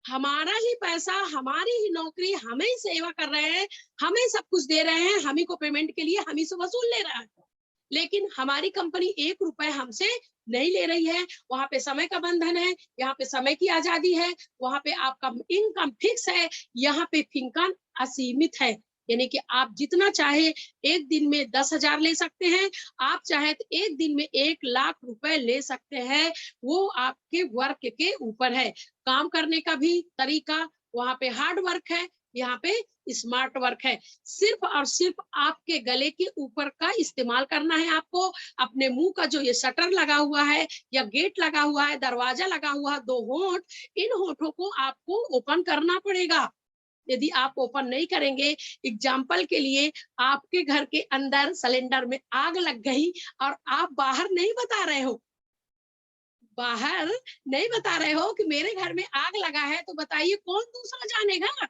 हमारा ही पैसा, हमारी ही नौकरी, हमें ही सेवा कर रहे हैं, हमें सब कुछ दे रहे हैं, हम ही को पेमेंट के लिए हम ही से वसूल ले रहा है। लेकिन हमारी कंपनी 1 रुपए हमसे नहीं ले रही है। वहां पे समय का बंधन है, यहाँ पे समय की आजादी है, वहां पे आपका इनकम फिक्स है, यहाँ पे इनकम असीमित है। यानी कि आप जितना चाहे एक दिन में 10,000 ले सकते हैं, आप चाहे तो एक दिन में 1 लाख रुपए ले सकते हैं। वो आपके वर्क के ऊपर है। काम करने का भी तरीका, वहां पे हार्ड वर्क है, यहाँ पे स्मार्ट वर्क है। सिर्फ और सिर्फ आपके गले के ऊपर का इस्तेमाल करना है आपको। अपने मुंह का जो ये शटर लगा हुआ है या गेट लगा हुआ है, दरवाजा लगा हुआ है, 2 होंठ, इन होठों को आपको ओपन करना पड़ेगा। यदि आप ओपन नहीं करेंगे, एग्जाम्पल के लिए, आपके घर के अंदर सिलेंडर में आग लग गई और आप बाहर नहीं बता रहे हो, बाहर नहीं बता रहे हो कि मेरे घर में आग लगा है, तो बताइए कौन दूसरा जानेगा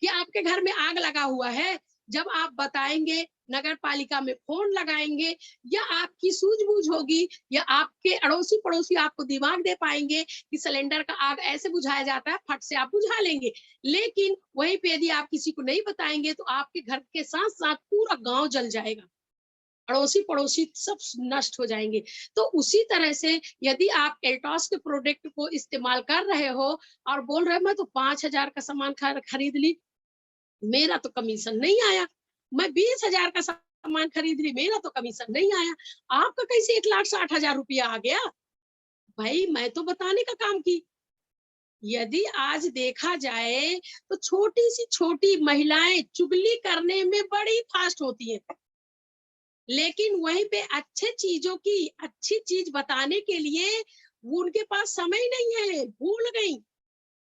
कि आपके घर में आग लगा हुआ है? जब आप बताएंगे, नगर पालिका में फोन लगाएंगे, या आपकी सूझबूझ होगी, या आपके अड़ोसी पड़ोसी आपको दिमाग दे पाएंगे कि सिलेंडर का आग ऐसे बुझाया जाता है, फट से आप बुझा लेंगे। लेकिन वहीं पे यदि आप किसी को नहीं बताएंगे, तो आपके घर के साथ साथ पूरा गांव जल जाएगा, अड़ोसी पड़ोसी सब नष्ट हो जाएंगे। तो उसी तरह से यदि आप एल्टॉस के प्रोडक्ट को इस्तेमाल कर रहे हो और बोल रहे हो मैं तो 5,000 का सामान खरीद ली, मेरा तो कमीशन नहीं आया, मैं 20,000 का सामान खरीद ली, मेरा तो कमीशन नहीं आया, आपका कैसे 1,60,000 रुपया आ गया? भाई मैं तो बताने का काम की। यदि आज देखा जाए तो छोटी सी छोटी महिलाएं चुगली करने में बड़ी फास्ट होती हैं, लेकिन वहीं पे अच्छे चीजों की अच्छी चीज बताने के लिए वो उनके पास समय नहीं है, भूल गई।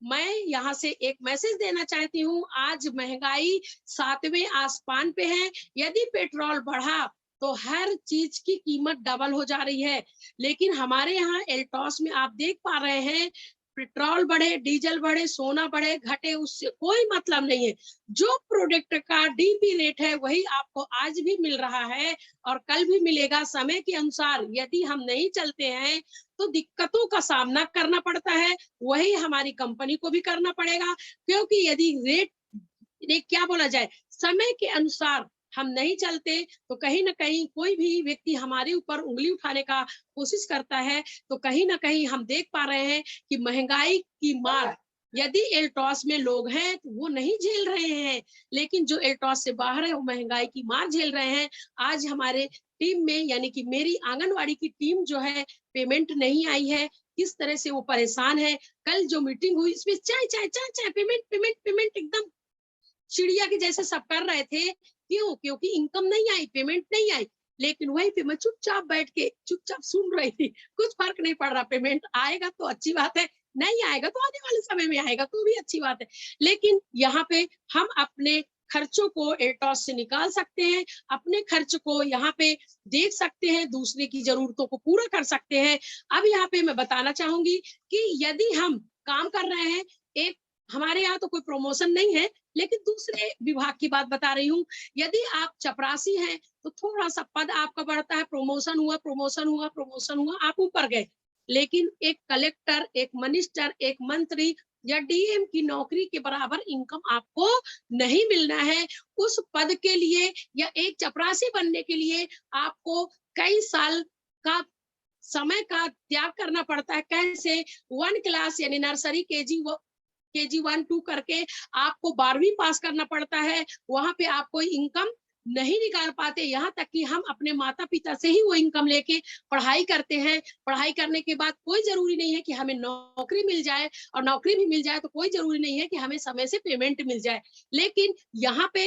मैं यहाँ से एक मैसेज देना चाहती हूँ, आज महंगाई 7वें आसमान पे है। यदि पेट्रोल बढ़ा तो हर चीज की कीमत डबल हो जा रही है, लेकिन हमारे यहाँ एल्टॉस में आप देख पा रहे हैं, पेट्रोल बढ़े, डीजल बढ़े, सोना बढ़े, घटे, उससे कोई मतलब नहीं है। जो प्रोडक्ट का डीपी रेट है वही आपको आज भी मिल रहा है और कल भी मिलेगा समय के अनुसार। यदि हम नहीं चलते हैं तो दिक्कतों का सामना करना पड़ता है, वही हमारी कंपनी को भी करना पड़ेगा, क्योंकि यदि रेट क्या बोला जाए, समय के अनुसार हम नहीं चलते तो कहीं ना कहीं कोई भी व्यक्ति हमारे ऊपर उंगली उठाने का कोशिश करता है। तो कहीं ना कहीं हम देख पा रहे हैं कि महंगाई की मार यदि एल्टॉस में लोग हैं तो वो नहीं झेल रहे हैं, लेकिन जो एल्टॉस से बाहर है वो महंगाई की मार झेल रहे हैं। आज हमारे टीम में यानी कि मेरी आंगनवाड़ी की टीम जो है, पेमेंट नहीं आई है, किस तरह से वो परेशान है। कल जो मीटिंग हुई इसमें चाय चाय चाय चाय पेमेंट पेमेंट पेमेंट एकदम चिड़िया के जैसे सब कर रहे थे। क्यों? क्योंकि इनकम नहीं आई, पेमेंट नहीं आई। लेकिन वहीं पे मैं चुपचाप बैठ के चुपचाप सुन रही थी, कुछ फर्क नहीं पड़ रहा। पेमेंट आएगा तो अच्छी बात है, नहीं आएगा तो आने वाले समय में आएगा तो भी अच्छी बात है। लेकिन यहाँ पे हम अपने खर्चों को एल्टॉस से निकाल सकते हैं, अपने खर्च को यहाँ पे देख सकते हैं, दूसरे की जरूरतों को पूरा कर सकते हैं। अब यहाँ पे मैं बताना चाहूंगी कि यदि हम काम कर रहे हैं, एक हमारे यहाँ तो कोई प्रमोशन नहीं है, लेकिन दूसरे विभाग की बात बता रही हूँ। यदि आप चपरासी हैं तो थोड़ा सा पद आपका बढ़ता है, प्रमोशन हुआ प्रमोशन हुआ प्रमोशन हुआ, आप ऊपर गए। लेकिन एक कलेक्टर, एक मिनिस्टर, एक मंत्री या डीएम की नौकरी के बराबर इनकम आपको नहीं मिलना है। उस पद के लिए या एक चपरासी बनने के लिए आपको कई साल का समय का त्याग करना पड़ता है। कैसे? 1 क्लास यानी नर्सरी केजी 1-2 करके आपको 12वीं पास करना पड़ता है। वहां पे आप कोई इनकम नहीं निकाल पाते, यहाँ तक कि हम अपने माता पिता से ही वो इनकम लेके पढ़ाई करते हैं। पढ़ाई करने के बाद कोई जरूरी नहीं है कि हमें नौकरी मिल जाए, और नौकरी भी मिल जाए तो कोई जरूरी नहीं है कि हमें समय से पेमेंट मिल जाए। लेकिन यहाँ पे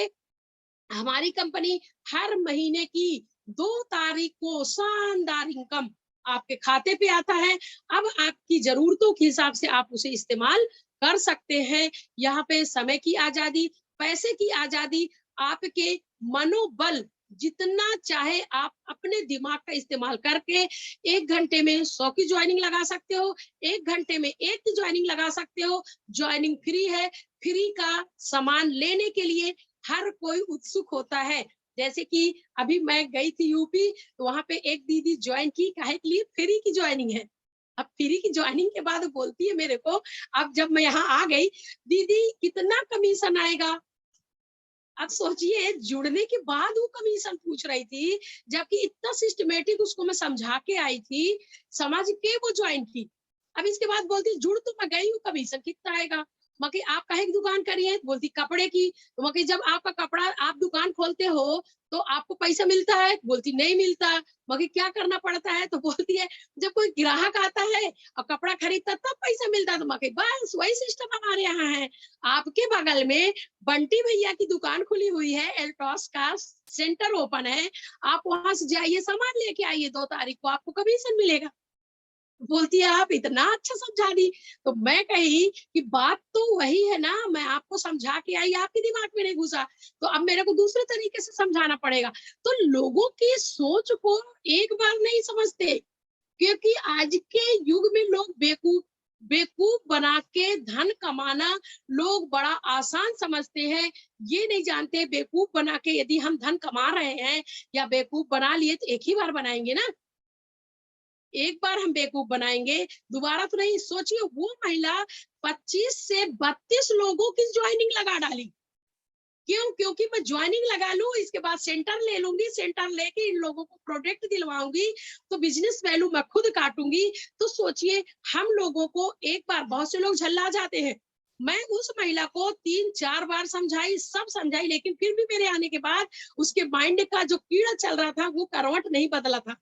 हमारी कंपनी हर महीने की 2 तारीख को शानदार इनकम आपके खाते पे आता है। अब आपकी जरूरतों के हिसाब से आप उसे इस्तेमाल कर सकते हैं। यहाँ पे समय की आजादी, पैसे की आजादी, आपके मनोबल जितना चाहे आप अपने दिमाग का इस्तेमाल करके 1 घंटे में 100 की ज्वाइनिंग लगा सकते हो, 1 घंटे में 1 की ज्वाइनिंग लगा सकते हो। ज्वाइनिंग फ्री है। फ्री का सामान लेने के लिए हर कोई उत्सुक होता है। जैसे कि अभी मैं गई थी यूपी, तो वहां पे एक दीदी ज्वाइन की, काहे के लिए? फ्री की ज्वाइनिंग है। अब फ्री की ज्वाइनिंग के बाद बोलती है मेरे को, अब जब मैं यहाँ आ गई, दीदी कितना कमीशन आएगा? अब सोचिए, जुड़ने के बाद वो कमीशन पूछ रही थी, जबकि इतना सिस्टमेटिक उसको मैं समझा के आई थी, समझ के वो ज्वाइन की। अब इसके बाद बोलती जुड़ तो मैं गई हूँ, कमीशन कितना आएगा? मगर आप काहे की दुकान करी है? बोलती कपड़े की। तो मगर जब आपका कपड़ा आप दुकान खोलते हो तो आपको पैसा मिलता है? बोलती नहीं मिलता। मगर क्या करना पड़ता है? तो बोलती है जब कोई ग्राहक आता है और कपड़ा खरीदता तब पैसा मिलता है। तो मगर बस वही सिस्टम हमारे यहाँ है। आपके बगल में बंटी भैया की दुकान खुली हुई है, एल्टॉस का सेंटर ओपन है, आप वहां से जाइए, सामान लेके आइए, 2 तारीख को आपको कमीशन मिलेगा। बोलती है आप इतना अच्छा समझा दी। तो मैं कही कि बात तो वही है ना, मैं आपको समझा के आई, आपके दिमाग में नहीं घुसा, तो अब मेरे को दूसरे तरीके से समझाना पड़ेगा। तो लोगों की सोच को एक बार नहीं समझते, क्योंकि आज के युग में लोग बेवकूफ बेवकूफ बना के धन कमाना लोग बड़ा आसान समझते हैं। ये नहीं जानते बेवकूफ बना के यदि हम धन कमा रहे हैं या बेवकूफ बना लिए तो एक ही बार बनाएंगे ना, एक बार हम बेवकूफ बनाएंगे, दोबारा तो नहीं। सोचिए वो महिला 25 से 32 लोगों की ज्वाइनिंग लगा डाली। क्यों? क्योंकि मैं ज्वाइनिंग लगा लूं, इसके बाद सेंटर ले लूंगी, सेंटर लेके इन लोगों को प्रोडक्ट दिलवाऊंगी, तो बिजनेस वैल्यू मैं खुद काटूंगी। तो सोचिए, हम लोगों को एक बार, बहुत से लोग झल्ला जाते हैं। मैं उस महिला को 3-4 बार समझाई, सब समझाई, लेकिन फिर भी मेरे आने के बाद उसके माइंड का जो कीड़ा चल रहा था वो करवट नहीं बदला था।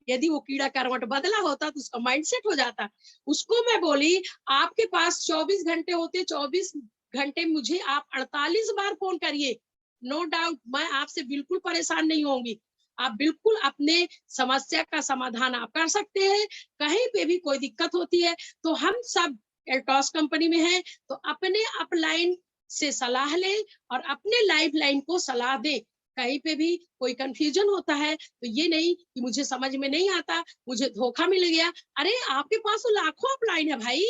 यदि वो कीड़ा करवट बदला होता तो उसका माइंडसेट हो जाता। उसको मैं बोली आपके पास 24 घंटे होते, 24 घंटे मुझे आप 48 बार फोन करिए, नो डाउट मैं आपसे बिल्कुल परेशान नहीं होंगी। आप बिल्कुल अपने समस्या का समाधान आप कर सकते हैं। कहीं पे भी कोई दिक्कत होती है तो हम सब एल्टॉस कंपनी में हैं, तो अपने अपलाइन से सलाह लें और अपने लाइफ लाइन को सलाह दें। कहीं पे भी कोई कंफ्यूजन होता है तो ये नहीं कि मुझे समझ में नहीं आता, मुझे धोखा मिल गया। अरे आपके पास तो लाखों अपलाइन है भाई,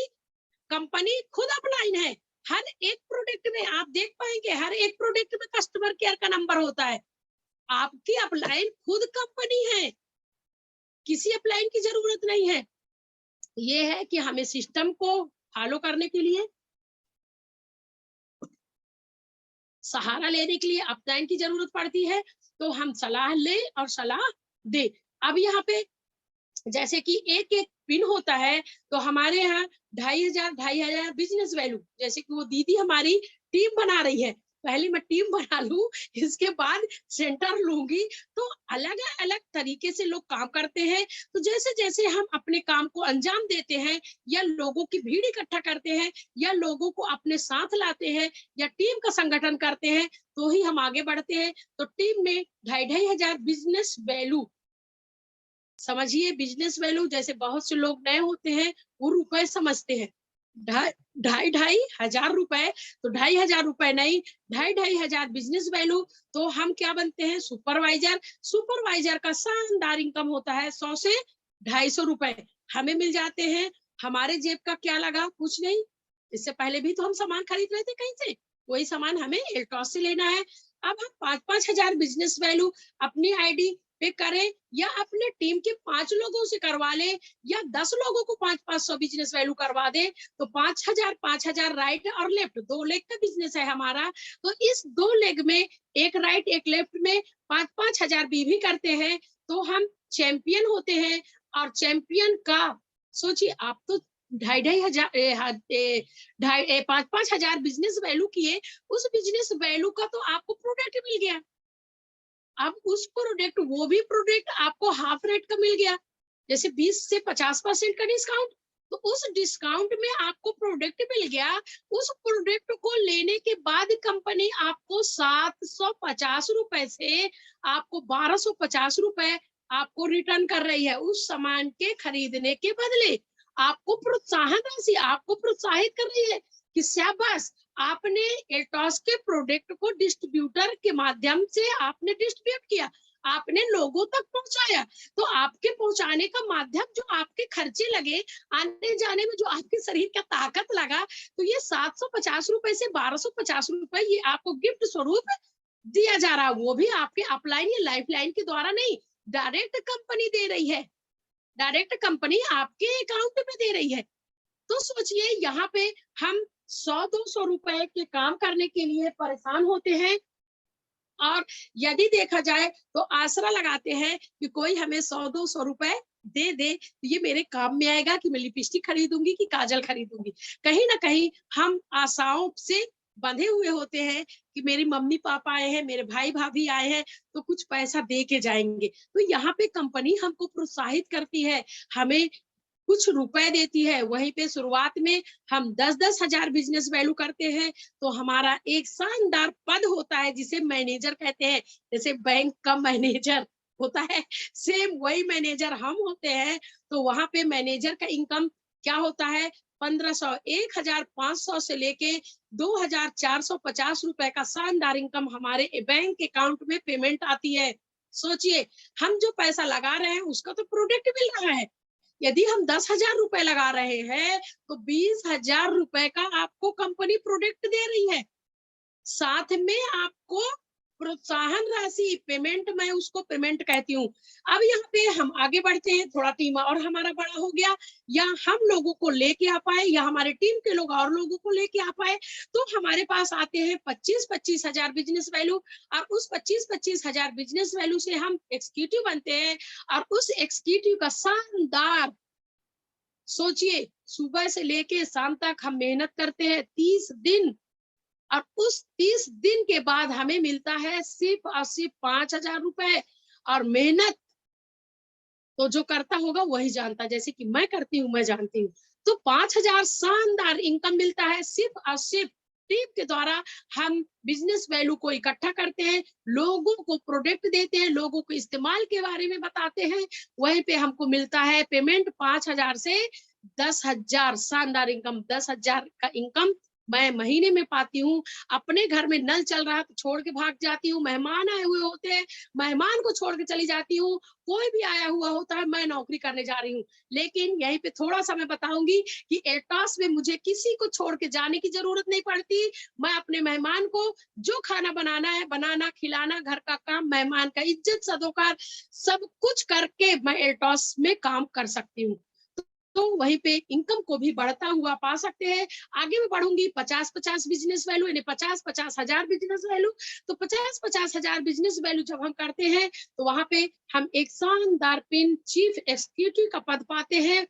कंपनी खुद अपलाइन है। हर एक प्रोडक्ट में आप देख पाएंगे, हर एक प्रोडक्ट में कस्टमर केयर का नंबर होता है। आपकी अपलाइन खुद कंपनी है, किसी अपलाइन की जरूरत नहीं है। ये है कि हमें सिस्टम को फॉलो करने के लिए, सहारा लेने के लिए अपलाइन की जरूरत पड़ती है, तो हम सलाह ले और सलाह दे। अब यहाँ पे जैसे कि एक एक पिन होता है, तो हमारे यहाँ 2500 बिजनेस वैल्यू, जैसे कि वो दीदी हमारी टीम बना रही है, पहले मैं टीम बना लूं, इसके बाद सेंटर लूंगी। तो अलग अलग तरीके से लोग काम करते हैं। तो जैसे जैसे हम अपने काम को अंजाम देते हैं, या लोगों की भीड़ इकट्ठा करते हैं, या लोगों को अपने साथ लाते हैं, या टीम का संगठन करते हैं, तो ही हम आगे बढ़ते हैं। तो टीम में 2500 बिजनेस वैल्यू, समझिए बिजनेस वैल्यू, जैसे बहुत से लोग नए होते हैं वो रुपए समझते हैं, ढाई हजार रुपए, तो 2500 रुपए नहीं, 2500 बिजनेस वैल्यू। तो हम क्या बनते हैं, सुपरवाइजर। सुपरवाइजर का शानदार इनकम होता है 100 से 250 रुपए हमें मिल जाते हैं। हमारे जेब का क्या लगा, कुछ नहीं। इससे पहले भी तो हम सामान खरीद रहे थे कहीं से, वही सामान हमें एल्टॉस से लेना है। अब हम 5-5 हजार बिजनेस वैल्यू अपनी आईडी पे करें, या अपने टीम के 5 लोगों से करवा ले, या 10 लोगों को 500 बिजनेस वैल्यू करवा दे, तो 5,000 राइट और लेफ्ट, 2 लेग का बिजनेस है हमारा। तो इस 2 लेग में, एक राइट एक लेफ्ट में 5-5 हजार भी करते हैं, तो हम चैंपियन होते हैं। और चैंपियन का सोचिए आप, तो 5-5 हजार बिजनेस वैल्यू किए, उस बिजनेस वैल्यू का तो आपको प्रोडक्ट मिल गया। अब उस प्रोडक्ट, वो भी प्रोडक्ट आपको हाफ रेट का मिल गया, जैसे 20 से 50% का डिस्काउंट। तो उस डिस्काउंट में आपको प्रोडक्ट मिल गया। उस प्रोडक्ट को लेने के बाद कंपनी आपको 750 रुपए से आपको 1250 रुपए आपको रिटर्न कर रही है, उस सामान के खरीदने के बदले। आपको प्रोत्साहन राशि, आपको प्रोत्साहित कर रही है कि शाबाश, आपने एल्टॉस के प्रोडक्ट को डिस्ट्रीब्यूटर के माध्यम से आपने डिस्ट्रीब्यूट किया, आपने लोगों तक पहुंचाया। तो आपके पहुंचाने का माध्यम, जो आपके खर्चे लगे, आने जाने में जो आपके शरीर का ताकत लगा, तो ये 750 रुपए से 1250 रुपए ये आपको गिफ्ट स्वरूप दिया जा रहा है। वो भी आपके अपलाइन या लाइफ लाइन के द्वारा नहीं, डायरेक्ट कंपनी दे रही है, डायरेक्ट कंपनी आपके अकाउंट में दे रही है। तो सोचिए यहाँ पे हम 100-200 रुपए के काम करने के लिए परेशान होते हैं, और यदि देखा जाए तो आसरा लगाते हैं कि कोई हमें 100-200 रुपए दे दे, तो ये मेरे काम में आएगा कि मैं लिपस्टिक खरीदूंगी कि काजल खरीदूंगी। कहीं ना कहीं हम आशाओं से बंधे हुए होते हैं कि मेरी मम्मी पापा आए हैं, मेरे भाई भाभी आए हैं, तो कुछ पैसा दे के जाएंगे। तो यहाँ पे कंपनी हमको प्रोत्साहित करती है, हमें कुछ रुपए देती है। वहीं पे शुरुआत में हम 10-10 हजार बिजनेस वैल्यू करते हैं, तो हमारा एक शानदार पद होता है जिसे मैनेजर कहते हैं। जैसे बैंक का मैनेजर होता है, सेम वही मैनेजर हम होते हैं। तो वहां पे मैनेजर का इनकम क्या होता है, 1500, 1500 से लेके 2450 रुपए का शानदार इनकम हमारे बैंक अकाउंट में पेमेंट आती है। सोचिए, हम जो पैसा लगा रहे हैं उसका तो प्रोडक्ट मिल रहा है। यदि हम 10,000 रुपए लगा रहे हैं, तो 20,000 रुपए का आपको कंपनी प्रोडक्ट दे रही है, साथ में आपको प्रोत्साहन राशि, पेमेंट, मैं उसको पेमेंट कहती हूँ। अब यहाँ पे हम आगे बढ़ते हैं, थोड़ा टीम और हमारा बड़ा हो गया, या हम लोगों को लेके आ पाए, या हमारे टीम के लोग और लोगों को लेके आ पाए, तो हमारे पास आते हैं 25-25 हजार बिजनेस वैल्यू। और उस 25-25 हजार बिजनेस वैल्यू से हम एग्जीक्यूटिव बनते हैं। और उस एग्जीक्यूटिव का शानदार, सोचिए, सुबह से लेके शाम तक हम मेहनत करते हैं 30 दिन, और उस 30 दिन के बाद हमें मिलता है सिर्फ और सिर्फ 5,000 रुपए। और मेहनत तो जो करता होगा वही जानता, जैसे कि मैं करती हूँ, मैं जानती हूँ। तो 5,000 शानदार इनकम मिलता है सिर्फ और सिर्फ टीम के द्वारा हम बिजनेस वैल्यू को इकट्ठा करते हैं, लोगों को प्रोडक्ट देते हैं, लोगों को इस्तेमाल के बारे में बताते हैं। वहीं पे हमको मिलता है पेमेंट 5,000 से 10,000, शानदार इनकम। 10,000 का इनकम मैं महीने में पाती हूँ। अपने घर में नल चल रहा है तो छोड़ के भाग जाती हूँ, मेहमान आए हुए होते हैं, मेहमान को छोड़ के चली जाती हूँ, कोई भी आया हुआ होता है, मैं नौकरी करने जा रही हूँ। लेकिन यहीं पे थोड़ा सा मैं बताऊंगी कि एटॉस में मुझे किसी को छोड़ के जाने की जरूरत नहीं पड़ती। मैं अपने मेहमान को जो खाना बनाना है बनाना, खिलाना, घर का काम, मेहमान का इज्जत सदोकार सब कुछ करके मैं एटॉस में काम कर सकती हूँ। तो वहीं पे इनकम को भी बढ़ता हुआ पा सकते हैं। आगे मैं बढ़ूंगी 50-50 बिजनेस वैल्यू, यानी 50-50 हजार बिजनेस वैल्यू। तो 50-50 हजार बिजनेस वैल्यू जब हम करते हैं तो वहां पे हम एक शानदार पिन चीफ एग्जीक्यूटिव का पद पाते हैं।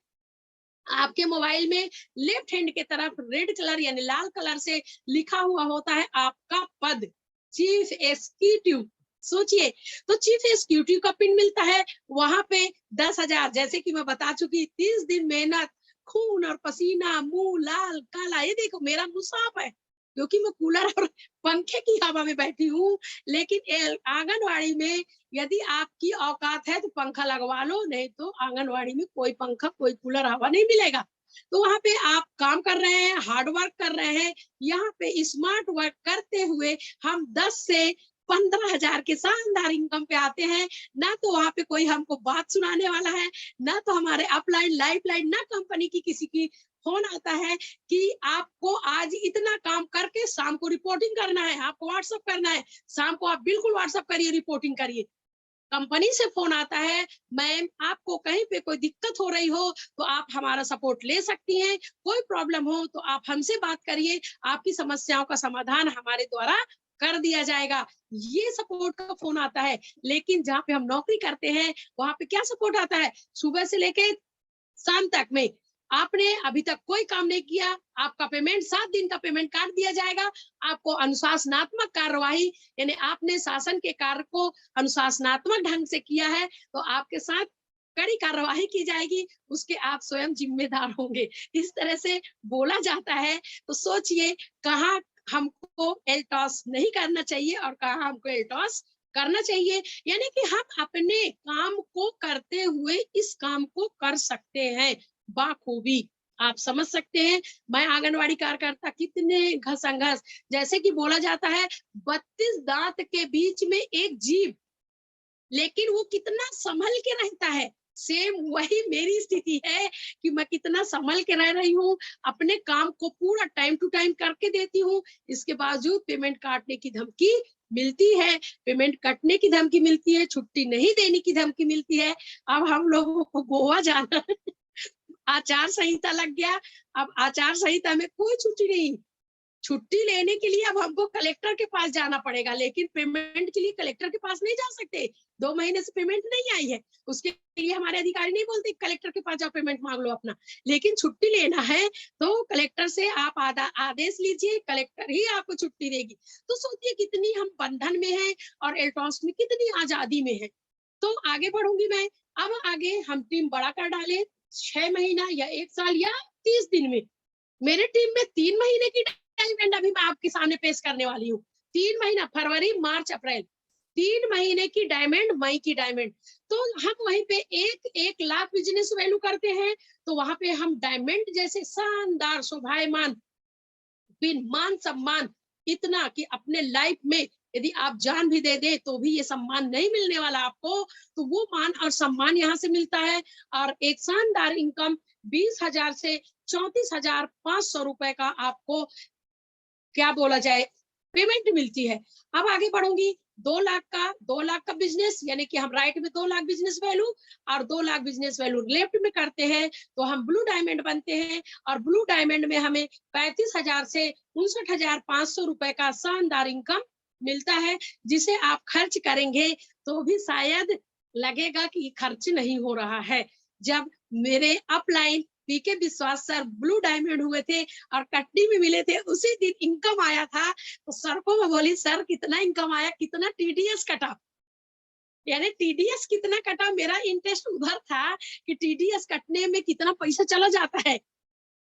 आपके मोबाइल में लेफ्ट हैंड के तरफ रेड कलर यानी लाल कलर से लिखा हुआ होता है आपका पद, चीफ एग्जीक्यूटिव। सोचिए, तो चीफ एग्जीक्यूटिव का पिन मिलता है, वहां पे 10,000, जैसे कि मैं बता चुकी, 30 दिन मेहनत, खून और पसीना, मुंह लाल काला। ये देखो मेरा मुंह साफ है क्योंकि मैं कूलर और पंखे की हवा में बैठी हूँ। लेकिन आंगनवाड़ी में यदि आपकी औकात है तो पंखा लगवा लो, नहीं तो आंगनवाड़ी में कोई पंखा कोई कूलर हवा नहीं मिलेगा। तो वहां पे आप काम कर रहे हैं, हार्ड वर्क कर रहे हैं, यहाँ पे स्मार्ट वर्क करते हुए हम 10 से 15,000 के शानदार इनकम पे आते हैं। ना तो वहां पे कोई हमको बात सुनाने वाला है, ना तो हमारे अपलाइन लाइफ लाइन, ना कंपनी की किसी की फोन आता है कि आपको आज इतना काम करके शाम को रिपोर्टिंग करना है, आपको व्हाट्सअप करना है, शाम को आप बिल्कुल व्हाट्सअप करिए, रिपोर्टिंग करिए। कंपनी से फोन आता है, मैम आपको कहीं पे कोई दिक्कत हो रही हो तो आप हमारा सपोर्ट ले सकती हैं, कोई प्रॉब्लम हो तो आप हमसे बात करिए, आपकी समस्याओं का समाधान हमारे द्वारा कर दिया जाएगा। ये सपोर्ट का फोन आता है। लेकिन जहाँ पे हम नौकरी करते हैं वहां पे क्या सपोर्ट आता है, सुबह से लेके शाम तक में आपने अभी तक कोई काम नहीं किया, आपका पेमेंट 7 दिन का पेमेंट काट दिया जाएगा। आपको अनुशासनात्मक कार्यवाही, यानी आपने शासन के कार्य को अनुशासनात्मक ढंग से किया है तो आपके साथ कड़ी कार्यवाही की जाएगी, उसके आप स्वयं जिम्मेदार होंगे। इस तरह से बोला जाता है। तो सोचिए कहाँ हमको एल्टॉस नहीं करना चाहिए और कहाँ हमको एल्टॉस करना चाहिए। यानी कि हम अपने काम को करते हुए इस काम को कर सकते हैं बाखूबी। आप समझ सकते हैं मैं आंगनवाड़ी कार्यकर्ता कितने घसंघस, जैसे कि बोला जाता है 32 दांत के बीच में एक जीभ, लेकिन वो कितना संभल के रहता है। सेम वही मेरी स्थिति है कि मैं कितना संभल के रह रही हूँ, अपने काम को पूरा टाइम टू टाइम करके देती हूँ, इसके बावजूद पेमेंट काटने की धमकी मिलती है, पेमेंट कटने की धमकी मिलती है, छुट्टी नहीं देने की धमकी मिलती है। अब हम लोगों को गोवा जाना है, आचार संहिता लग गया। अब आचार संहिता में कोई छुट्टी नहीं, छुट्टी लेने के लिए अब हमको कलेक्टर के पास जाना पड़ेगा, लेकिन पेमेंट के लिए कलेक्टर के पास नहीं जा सकते। 2 महीने से पेमेंट नहीं आई है, उसके लिए हमारे अधिकारी नहीं बोलते कलेक्टर के पास जाओ पेमेंट मांग लो अपना। लेकिन छुट्टी लेना है तो कलेक्टर से आप आदेश लीजिए, कलेक्टर ही आपको छुट्टी देगी। तो सोचिए कितनी हम बंधन में हैं और एल्टॉस में कितनी आजादी में है। तो आगे बढ़ूंगी मैं। अब आगे हम टीम बड़ा कर डाले, 6 महीना या 1 साल या 30 दिन में। मेरे टीम में 3 महीने की डायमंड अभी मैं आपके सामने पेश करने वाली हूँ। 3 महीना, फरवरी, मार्च, अप्रैल, 3 महीने की डायमंड, मई की डायमंड। तो हम वहीं पे 1 लाख बिजनेस वैल्यू करते हैं। तो वहां पे हम डायमंड जैसे शानदार शोभायमान बिन मान सम्मान, इतना कि अपने लाइफ में यदि आप जान भी दे दे तो भी ये सम्मान नहीं मिलने वाला आपको। तो वो मान और सम्मान यहाँ से मिलता है। और एक शानदार इनकम 20,000 से 34,500 रुपए का आपको क्या बोला जाए पेमेंट मिलती है। अब आगे बढ़ूंगी। 2 लाख का बिजनेस, यानी कि हम राइट में 2 लाख बिजनेस वैल्यू और 2 लाख बिजनेस वैल्यू लेफ्ट में करते हैं तो हम ब्लू डायमंड बनते हैं। और ब्लू डायमंड में हमें 35,000 से 59,500 रुपए का शानदार इनकम मिलता है, जिसे आप खर्च करेंगे तो भी शायद लगेगा कि खर्च नहीं हो रहा है। जब मेरे अपलाइन पीके विश्वास सर ब्लू डायमंड हुए थे और कटनी में मिले थे, उसी दिन इनकम आया था। तो सर को मैं बोली सर कितना इनकम आया, कितना टीडीएस कटा, यानी टीडीएस कितना कटा। मेरा इंटरेस्ट उधर था कि टीडीएस कटने में कितना पैसा चला जाता है।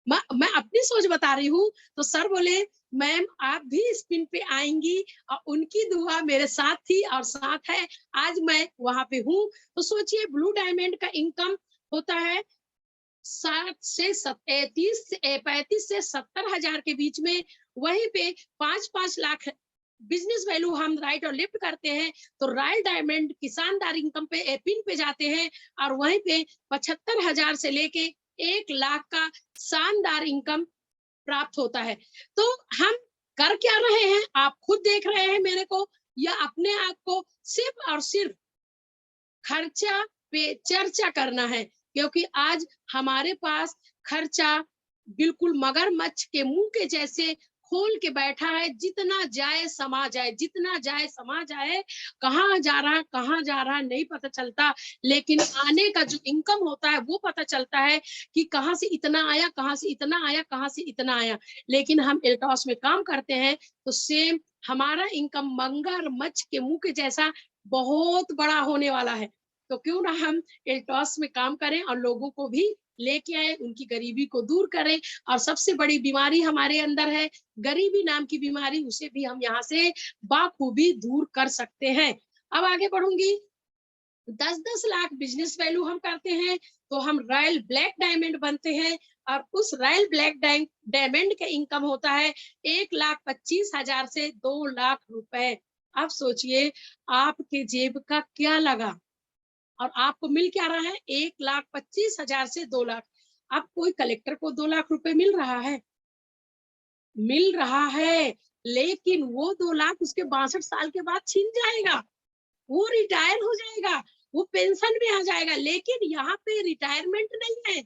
मैं अपनी सोच बता रही हूँ। तो सर बोले मैम आप भी इस पिन पे आएंगी, और उनकी दुआ मेरे साथ थी और साथ है, आज मैं वहां पे हूँ। तो सोचिए ब्लू डायमंड का इनकम होता है 35 से 70 हजार के बीच में। वहीं पे 5-5 लाख बिजनेस वैल्यू हम राइट और लेफ्ट करते हैं, तो रॉयल डायमंड की शानदार इनकम पे पिन पे जाते हैं, और वहीं पे 75 हजार से लेके 1 लाख का शानदार इनकम प्राप्त होता है। तो हम कर क्या रहे हैं, आप खुद देख रहे हैं मेरे को, या अपने आप को सिर्फ और सिर्फ खर्चा पे चर्चा करना है? क्योंकि आज हमारे पास खर्चा बिल्कुल मगरमच्छ के मुंह के जैसे खोल के बैठा है, जितना जाए समा जाए, जितना जाए समा जाए। कहाँ जा रहा है नहीं पता चलता, लेकिन आने का जो इनकम होता है वो पता चलता है कि कहाँ से इतना आया, कहाँ से इतना आया, कहाँ से इतना आया। लेकिन हम एल्टॉस में काम करते हैं तो सेम हमारा इनकम मगरमच्छ के मुंह के जैसा बहुत बड़ा होने वाला है। तो क्यों ना हम एल्टॉस में काम करें और लोगों को भी लेके आए, उनकी गरीबी को दूर करें। और सबसे बड़ी बीमारी हमारे अंदर है गरीबी नाम की बीमारी, उसे भी हम यहाँ से बाखूबी दूर कर सकते हैं। अब आगे बढ़ूंगी। 10-10 लाख बिजनेस वैल्यू हम करते हैं तो हम रॉयल ब्लैक डायमंड बनते हैं, और उस रॉयल ब्लैक डायमंड का इनकम होता है 1,25,000 से 2 लाख रुपए। अब सोचिए आपके जेब का क्या लगा, और आपको मिल क्या रहा है 1,25,000 से 2 लाख। अब कोई कलेक्टर को 2 लाख रुपए मिल रहा है, मिल रहा है, लेकिन वो 2 लाख उसके 62 साल के बाद छिन जाएगा, वो रिटायर हो जाएगा, वो पेंशन में आ जाएगा। लेकिन यहाँ पे रिटायरमेंट नहीं है,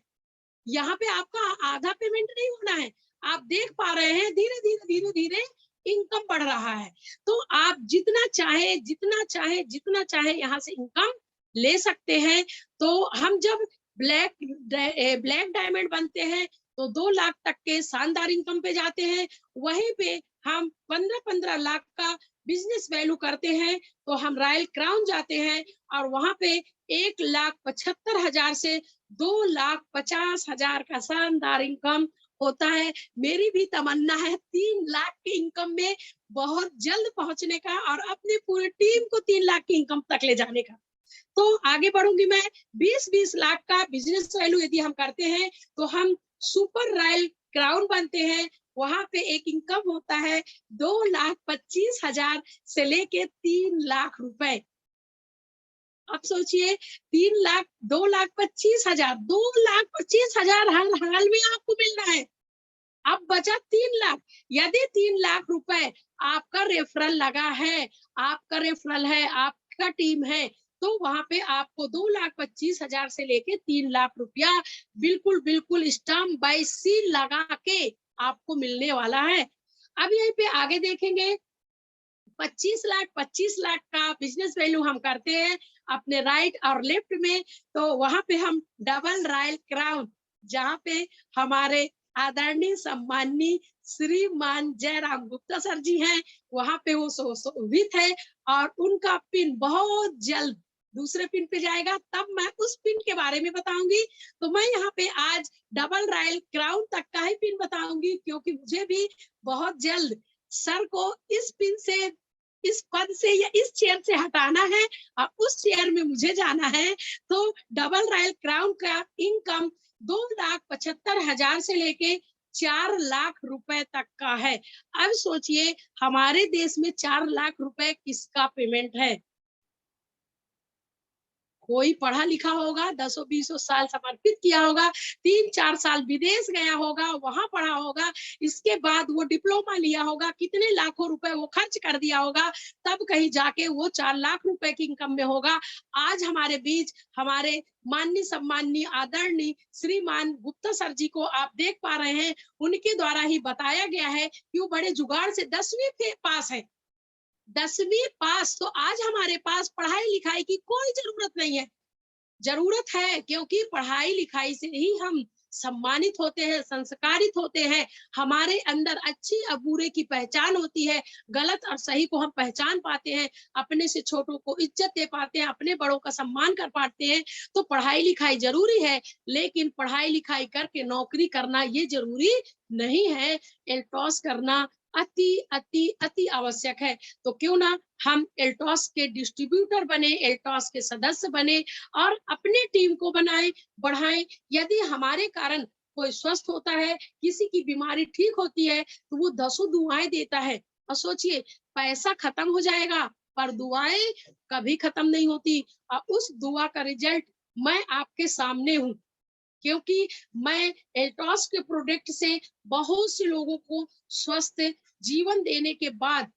यहाँ पे आपका आधा पेमेंट नहीं होना है। आप देख पा रहे हैं धीरे धीरे धीरे धीरे इनकम बढ़ रहा है। तो आप जितना चाहे जितना चाहे जितना चाहे यहाँ से इनकम ले सकते हैं। तो हम जब ब्लैक डायमंड बनते हैं तो 2 लाख तक के शानदार इनकम पे जाते हैं। वहीं पे हम 15-15 लाख का बिजनेस वैल्यू करते हैं तो हम रॉयल क्राउन जाते हैं, और वहां पे 1,75,000 से 2,50,000 का शानदार इनकम होता है। मेरी भी तमन्ना है 3 लाख के इनकम में बहुत जल्द पहुंचने का, और अपनी पूरी टीम को 3 लाख की इनकम तक ले जाने का। तो आगे बढ़ूंगी मैं। 20-20 लाख का बिजनेस वैल्यू यदि हम करते हैं तो हम सुपर रॉयल क्राउन बनते हैं। वहां पे एक इनकम होता है 2,25,000 से लेके 3 लाख रुपए। अब सोचिए 3 लाख, 2,25,000, 2,25,000 हर हाल में आपको मिल रहा है। अब बचा 3 लाख। यदि 3 लाख रुपए आपका रेफरल लगा है, आपका रेफरल है, आपका टीम है, तो वहां पे आपको 2,25,000 से लेके 3 लाख रुपया बिल्कुल बिल्कुल स्टाम्प बाय सील लगा के आपको मिलने वाला है। अब यहीं पे आगे देखेंगे 25 लाख का बिजनेस वैल्यू हम करते हैं अपने राइट और लेफ्ट में। तो वहां पे हम डबल रॉयल क्राउन, जहाँ पे हमारे आदरणीय सम्माननीय श्रीमान जयराम गुप्ता सर जी हैं, वहां पे वो शोभित है, और उनका पिन बहुत जल्द दूसरे पिन पे जाएगा, तब मैं उस पिन के बारे में बताऊंगी। तो मैं यहाँ पे आज डबल रॉयल क्राउन तक का ही पिन बताऊंगी, क्योंकि मुझे भी बहुत जल्द सर को इस पिन से, इस पद से या इस चेयर से हटाना है और उस चेयर में मुझे जाना है। तो डबल रॉयल क्राउन का इनकम 2,75,000 से लेके 4 लाख रुपए तक का है। अब सोचिए हमारे देश में 4 लाख रुपए किसका पेमेंट है? कोई पढ़ा लिखा होगा, 10-20 साल समर्पित किया होगा, 3-4 साल विदेश गया होगा, वहां पढ़ा होगा, इसके बाद वो डिप्लोमा लिया होगा, कितने लाखों रुपए वो खर्च कर दिया होगा, तब कहीं जाके वो 4 लाख रुपए की इनकम में होगा। आज हमारे बीच हमारे माननीय सम्माननीय आदरणीय श्रीमान गुप्ता सर जी को आप देख पा रहे हैं, उनके द्वारा ही बताया गया है कि वो बड़े जुगाड़ से 10वीं पास है। 10वीं पास, तो आज हमारे पास पढ़ाई लिखाई की कोई जरूरत नहीं है। जरूरत है, क्योंकि पढ़ाई लिखाई से ही हम सम्मानित होते हैं, संस्कारित होते हैं, हमारे अंदर अच्छी और बुरे की पहचान होती है, गलत और सही को हम पहचान पाते हैं, अपने से छोटों को इज्जत दे पाते हैं, अपने बड़ों का सम्मान कर पाते हैं। तो पढ़ाई लिखाई जरूरी है, लेकिन पढ़ाई लिखाई करके नौकरी करना ये जरूरी नहीं है। एल्टॉस करना अति अति अति आवश्यक है। तो क्यों ना हम एल्टॉस के डिस्ट्रीब्यूटर बने, एल्टॉस के सदस्य बने और अपने टीम को बनाएं, बढ़ाएं। यदि हमारे कारण कोई स्वस्थ होता है, किसी की बीमारी ठीक होती है, तो वो 10 दुआएं देता है। और सोचिए, पैसा खत्म हो जाएगा पर दुआएं कभी खत्म नहीं होती। और उस दुआ का रिजल्ट मैं आपके सामने हूँ, क्योंकि मैं एल्टॉस के प्रोडक्ट से बहुत से लोगों को स्वस्थ जीवन देने के बाद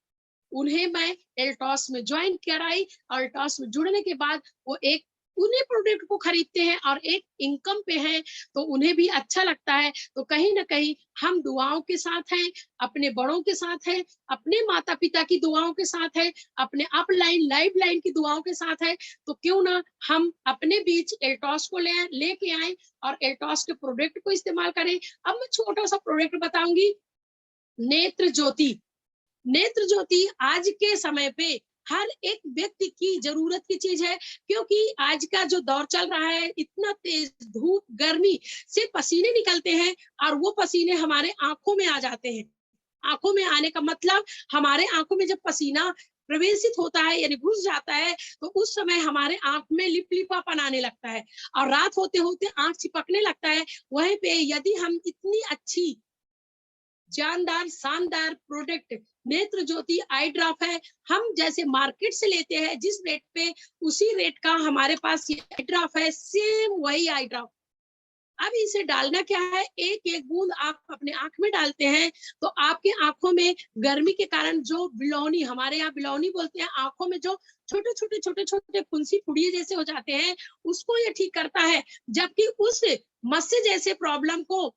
उन्हें मैं एल्टॉस में ज्वाइन कराई और एल्टॉस में जुड़ने के बाद वो एक उन्हीं प्रोडक्ट को खरीदते हैं और एक इनकम पे हैं, तो उन्हें भी अच्छा लगता है। तो कहीं ना कहीं हम दुआओं के साथ हैं, अपने बड़ों के साथ हैं, अपने माता पिता की दुआओं के साथ हैं, अपने अपलाइन लाइफ लाइन की दुआओं के साथ है। तो क्यों ना हम अपने बीच एल्टॉस को लेके आए और एल्टॉस के प्रोडक्ट को इस्तेमाल करें। अब मैं छोटा सा प्रोडक्ट बताऊंगी, नेत्र ज्योति। नेत्र ज्योति आज के समय पे हर एक व्यक्ति की जरूरत की चीज है, क्योंकि आज का जो दौर चल रहा है, इतना तेज धूप गर्मी से पसीने निकलते हैं और वो पसीने हमारे आंखों में आ जाते हैं। आंखों में आने का मतलब, हमारे आंखों में जब पसीना प्रवेशित होता है यानी घुस जाता है, तो उस समय हमारे आंख में लिपलिपापन आने लगता है और रात होते होते आंख चिपकने लगता है। वहीं पे यदि हम इतनी अच्छी जानदार शानदार प्रोडक्ट नेत्र ज्योति आई ड्रॉप है, हम जैसे मार्केट से लेते हैं जिस रेट पे, उसी रेट का हमारे पास ये आई ड्रॉप है, सेम वही आई ड्रॉप। अब इसे डालना क्या है, एक एक बूंद आप अपने आंख में डालते हैं तो आपके आंखों में गर्मी के कारण जो बिलौनी, हमारे यहाँ बिलौनी बोलते हैं, आंखों में जो छोटे छोटे छोटे छोटे फुंसी फुड़िए जैसे हो जाते हैं, उसको ये ठीक करता है। जबकि उस मस्से जैसे प्रॉब्लम को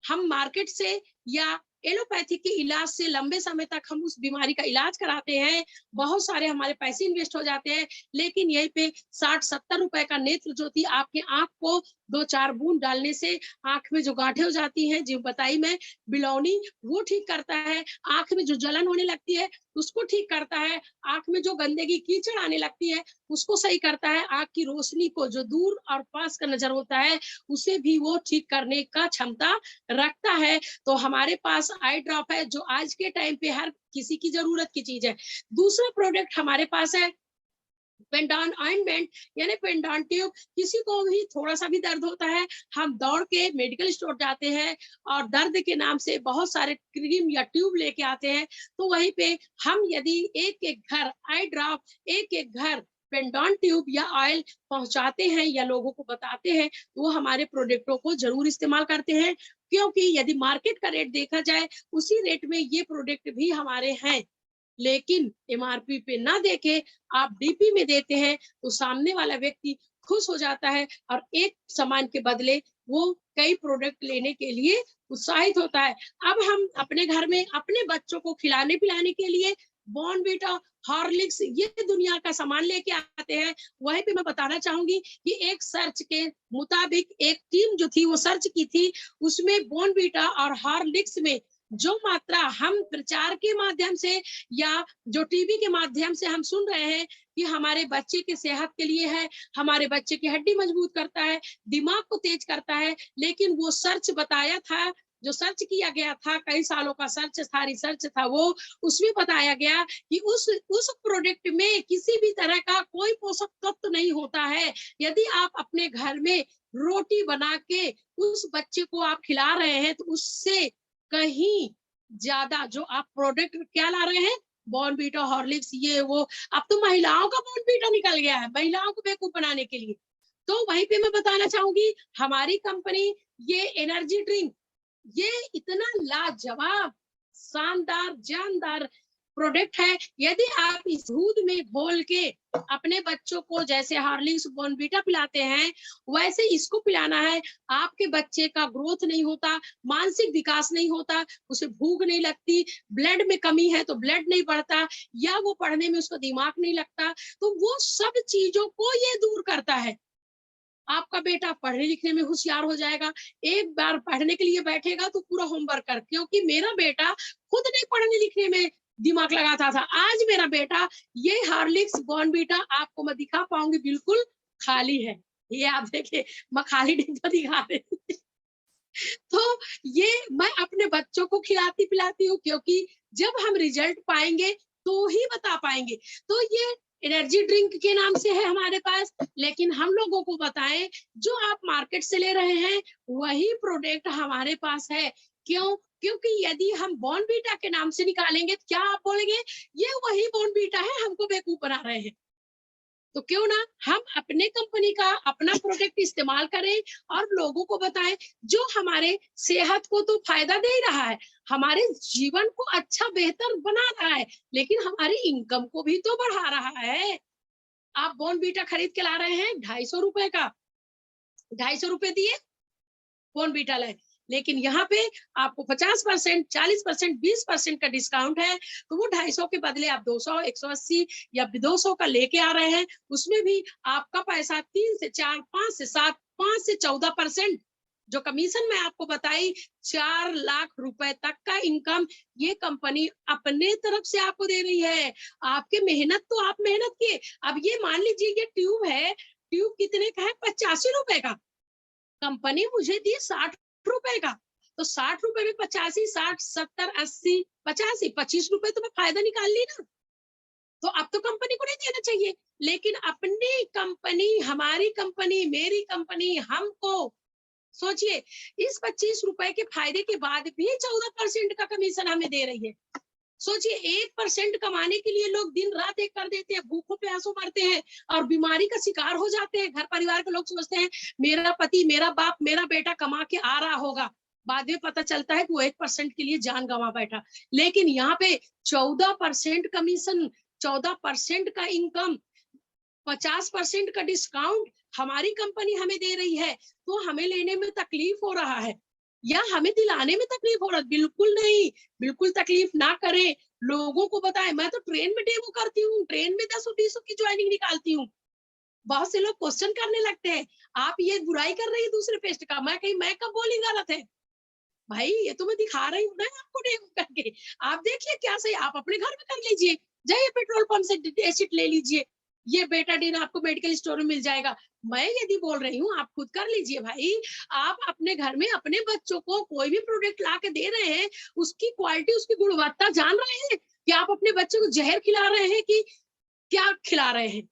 हम मार्केट से या एलोपैथी के इलाज से लंबे समय तक हम उस बीमारी का इलाज कराते हैं, बहुत सारे हमारे पैसे इन्वेस्ट हो जाते हैं, लेकिन यहीं पे 60-70 रुपए का नेत्र ज्योति आपके आंख को 2-4 बूंद डालने से आंख में जो गांठें हो जाती हैं, जो बताई मैं बिलौनी, वो ठीक करता है। आंख में जो जलन होने लगती है उसको ठीक करता है। आंख में जो गंदगी कीचड़ आने लगती है उसको सही करता है। आंख की रोशनी को, जो दूर और पास का नजर होता है, उसे भी वो ठीक करने का क्षमता रखता है। तो हमारे पास आई ड्रॉप है जो आज के टाइम पे हर किसी की जरूरत की चीज है। दूसरा प्रोडक्ट हमारे पास है पेंडान ऑइंटमेंट, यानी पेंडान ट्यूब। किसी को भी थोड़ा सा भी दर्द होता है, हम दौड़ के मेडिकल स्टोर जाते हैं और दर्द के नाम से बहुत सारे क्रीम या ट्यूब लेके आते हैं। तो वहीं पे हम यदि एक एक घर आई ड्रॉप, एक एक घर पेंडॉन ट्यूब या ऑयल पहुंचाते हैं या लोगों को बताते हैं, तो वो हमारे प्रोडक्टों को जरूर इस्तेमाल करते हैं। क्योंकि यदि मार्केट का रेट देखा जाए, उसी रेट में ये प्रोडक्ट भी हमारे हैं, लेकिन एमआरपी पे ना देके आप डीपी में देते हैं, तो सामने वाला व्यक्ति खुश हो जाता है और एक सामान के बदले वो कई प्रोडक्ट लेने के लिए उत्साहित होता है। अब हम अपने घर में अपने बच्चों को खिलाने पिलाने के लिए बॉर्नवीटा, हॉर्लिक्स, ये दुनिया का सामान लेके आते हैं। वहीं पे मैं बताना चाहूंगी कि एक सर्च के मुताबिक एक टीम जो थी वो सर्च की थी, उसमें बॉर्नवीटा और हॉर्लिक्स में जो मात्रा हम प्रचार के माध्यम से या जो टीवी के माध्यम से हम सुन रहे हैं कि हमारे बच्चे के सेहत के लिए है, हमारे बच्चे की हड्डी मजबूत करता है, दिमाग को तेज करता है, लेकिन वो सर्च बताया था, जो सर्च किया गया था, कई सालों का सर्च था, रिसर्च था वो, उसमें बताया गया कि उस प्रोडक्ट में किसी भी तरह का कोई पोषक तत्व नहीं होता है। यदि आप अपने घर में रोटी बना के उस बच्चे को आप खिला रहे हैं, तो उससे कहीं ज्यादा जो आप प्रोडक्ट क्या ला रहे हैं, बॉर्नवीटा, हॉर्लिक्स, ये वो, अब तो महिलाओं का बॉर्नवीटा निकल गया है महिलाओं को बेवकूफ बनाने के लिए। तो वहीं पे मैं बताना चाहूंगी, हमारी कंपनी ये एनर्जी ड्रिंक, ये इतना लाजवाब शानदार जानदार प्रोडक्ट है। यदि आप इस दूध में घोल के अपने बच्चों को जैसे हॉर्लिक्स, बॉर्नवीटा पिलाते हैं, वैसे इसको पिलाना है। आपके बच्चे का ग्रोथ नहीं होता, मानसिक विकास नहीं होता, उसे भूख नहीं लगती, ब्लड में कमी है तो ब्लड नहीं बढ़ता, या वो पढ़ने में उसका दिमाग नहीं लगता, तो वो सब चीजों को ये दूर करता है। आपका बेटा पढ़ने लिखने में होशियार हो जाएगा। एक बार पढ़ने के लिए बैठेगा तो पूरा होमवर्क कर, क्योंकि मेरा बेटा खुद नहीं पढ़ने लिखने में दिमाग लगाता था। आज मेरा बेटा ये हॉर्लिक्स बॉर्नवीटा आपको मैं दिखा पाऊंगी बिल्कुल खाली है। ये आप देखिए, मैं खाली डिब्बा दिखा रही हूँ। तो ये मैं अपने बच्चों को खिलाती पिलाती हूँ, क्योंकि जब हम रिजल्ट पाएंगे तो ही बता पाएंगे। तो ये एनर्जी ड्रिंक के नाम से है हमारे पास, लेकिन हम लोगों को बताएं जो आप मार्केट से ले रहे हैं वही प्रोडक्ट हमारे पास है। क्यों? क्योंकि यदि हम बॉर्नवीटा के नाम से निकालेंगे तो क्या आप बोलेंगे ये वही बॉर्नवीटा है, हमको बेवकूफ बना रहे हैं। तो क्यों ना हम अपने कंपनी का अपना प्रोडक्ट इस्तेमाल करें और लोगों को बताएं, जो हमारे सेहत को तो फायदा दे रहा है, हमारे जीवन को अच्छा बेहतर बना रहा है, लेकिन हमारी इनकम को भी तो बढ़ा रहा है। आप बॉर्नवीटा खरीद के ला रहे हैं 250 रुपए का, 250 रुपए दिए बॉर्नवीटा लाए, लेकिन यहाँ पे आपको 50%, 40%, 20% का डिस्काउंट है। तो वो 250 के बदले आप 200, 180 या 200 का लेके आ रहे हैं। उसमें भी आपका पैसा 3 से 4, 5 से 7, 5 से 14% जो कमीशन मैं आपको बताई, 4 लाख रुपए तक का इनकम ये कंपनी अपने तरफ से आपको दे रही है। आपके मेहनत तो आप मेहनत किए। अब ये मान लीजिए ये ट्यूब है, ट्यूब कितने का है? 85 रुपए का। कंपनी मुझे दी 60 रुपए का, तो 60 रुपए में 85, 60, 70, 80, 85, 25 रुपए तो मैं फायदा निकाल ली ना। तो अब तो कंपनी को नहीं देना चाहिए, लेकिन अपनी कंपनी, हमारी कंपनी, मेरी कंपनी हमको सोचिए, इस 25 रुपए के फायदे के बाद भी 14% का कमीशन हमें दे रही है। सोचिए 1% कमाने के लिए लोग दिन रात एक कर देते हैं, भूखों प्यासों मरते हैं और बीमारी का शिकार हो जाते हैं। घर परिवार के लोग सोचते हैं मेरा पति, मेरा बाप, मेरा बेटा कमा के आ रहा होगा, बाद में पता चलता है कि वो 1% के लिए जान गंवा बैठा। लेकिन यहाँ पे 14% कमीशन, 14% का इनकम, 50% का डिस्काउंट हमारी कंपनी हमें दे रही है। तो हमें लेने में तकलीफ हो रहा है या हमें दिलाने में तकलीफ हो रहा है? बिल्कुल नहीं, बिल्कुल तकलीफ ना करें। लोगों को बताएं। मैं तो ट्रेन में डेमो करती हूँ, ट्रेन में 10-20 की ज्वाइनिंग निकालती हूँ। बहुत से लोग क्वेश्चन करने लगते हैं, आप ये बुराई कर रही है दूसरे पेस्ट का। मैं कहीं मैं कब बोली गलत है? भाई ये तो मैं दिखा रही हूँ ना आपको डेमो करके। आप देखिए क्या सही, आप अपने घर में कर लीजिए, जाइए पेट्रोल पंप से एसिड ले लीजिए, ये बेटाडीन आपको मेडिकल स्टोर में मिल जाएगा। मैं यदि बोल रही हूँ आप खुद कर लीजिए भाई। आप अपने घर में अपने बच्चों को कोई भी प्रोडक्ट ला के दे रहे हैं, उसकी क्वालिटी, उसकी गुणवत्ता जान रहे हैं कि आप अपने बच्चे को जहर खिला रहे हैं कि क्या खिला रहे हैं?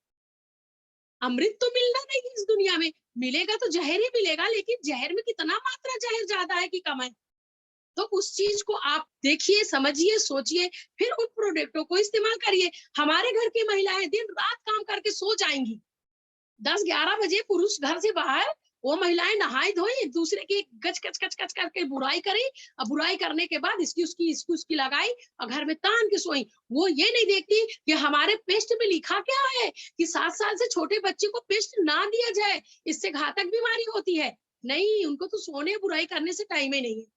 अमृत तो मिलना नहीं है इस दुनिया में, मिलेगा तो जहर ही मिलेगा, लेकिन जहर में कितना मात्रा जहर ज्यादा है कि कम है? तो उस चीज को आप देखिए, समझिए, सोचिए, फिर उन प्रोडक्टों को इस्तेमाल करिए। हमारे घर की महिलाएं दिन रात काम करके सो जाएंगी, 10-11 बजे पुरुष घर से बाहर, वो महिलाएं नहाई धोई, एक दूसरे की गच कच कच कच करके बुराई करी, और बुराई करने के बाद इसकी उसकी इसकी उसकी लगाई और घर में तान के सोई। वो ये नहीं देखती कि हमारे पेस्ट में लिखा क्या है कि 7 साल से छोटे बच्चे को पेस्ट ना दिया जाए, इससे घातक बीमारी होती है। नहीं, उनको तो सोने बुराई करने से टाइम ही नहीं है।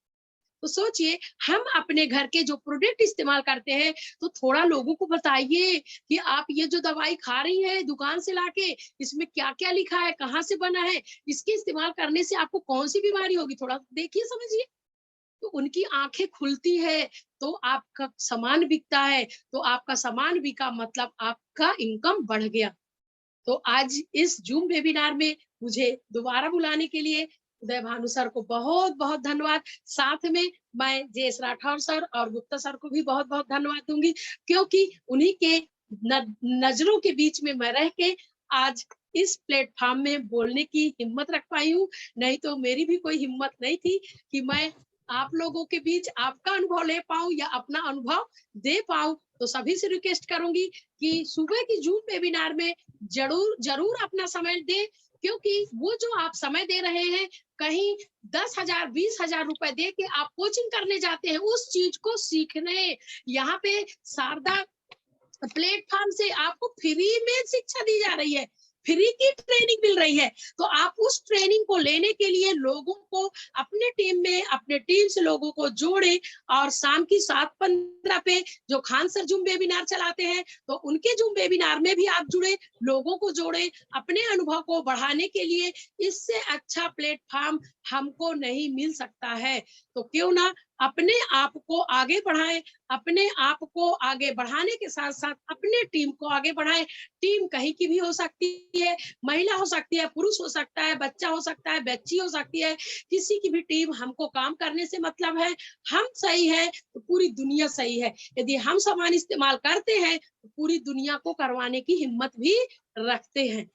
तो सोचिए, हम अपने घर के जो प्रोडक्ट इस्तेमाल करते हैं, तो थोड़ा लोगों को बताइए कि आप ये जो दवाई खा रही है दुकान से लाके, इसमें क्या क्या लिखा है, कहाँ से बना है, इसके इस्तेमाल करने से आपको कौन सी बीमारी होगी, थोड़ा देखिए, समझिए। तो उनकी आंखें खुलती है, तो आपका सामान बिकता है, तो आपका सामान बिका मतलब आपका इनकम बढ़ गया। तो आज इस जूम वेबिनार में मुझे दोबारा बुलाने के लिए उदय भानु सर को बहुत बहुत धन्यवाद। साथ में मैं जेएस राठौर सर और गुप्ता सर को भी बहुत बहुत धन्यवाद दूंगी, क्योंकि उन्हीं के नजरों के बीच में मैं रह के आज इस प्लेटफॉर्म में बोलने की हिम्मत रख पाई हूँ। नहीं तो मेरी भी कोई हिम्मत नहीं थी कि मैं आप लोगों के बीच आपका अनुभव ले पाऊं या अपना अनुभव दे पाऊं। तो सभी से रिक्वेस्ट करूंगी कि सुबह की जूम वेबिनार में जरूर जरूर अपना समय दे, क्योंकि वो जो आप समय दे रहे हैं, कहीं 10,000 20,000 रुपए दे के आप कोचिंग करने जाते हैं उस चीज को सीखने। यहाँ पे शारदा प्लेटफॉर्म से आपको फ्री में शिक्षा दी जा रही है, फ्री की ट्रेनिंग मिल रही है। तो आप उस ट्रेनिंग को लेने के लिए लोगों को अपने टीम में, अपने टीम से लोगों को जोड़े, और शाम की 7:15 पे जो खान सर जूम वेबिनार चलाते हैं, तो उनके जूम वेबिनार में भी आप जुड़े, लोगों को जोड़े अपने अनुभव को बढ़ाने के लिए। इससे अच्छा प्लेटफॉर्म हमको नहीं मिल सकता है। तो क्यों ना अपने आप को आगे बढ़ाएं, अपने आप को आगे बढ़ाने के साथ साथ अपने टीम को आगे बढ़ाएं। टीम कहीं की भी हो सकती है, महिला हो सकती है, पुरुष हो सकता है, बच्चा हो सकता है, बच्ची हो सकती है, किसी की भी टीम। हमको काम करने से मतलब है, हम सही है तो पूरी दुनिया सही है। यदि हम सामान इस्तेमाल करते हैं तो पूरी दुनिया को करवाने की हिम्मत भी रखते हैं।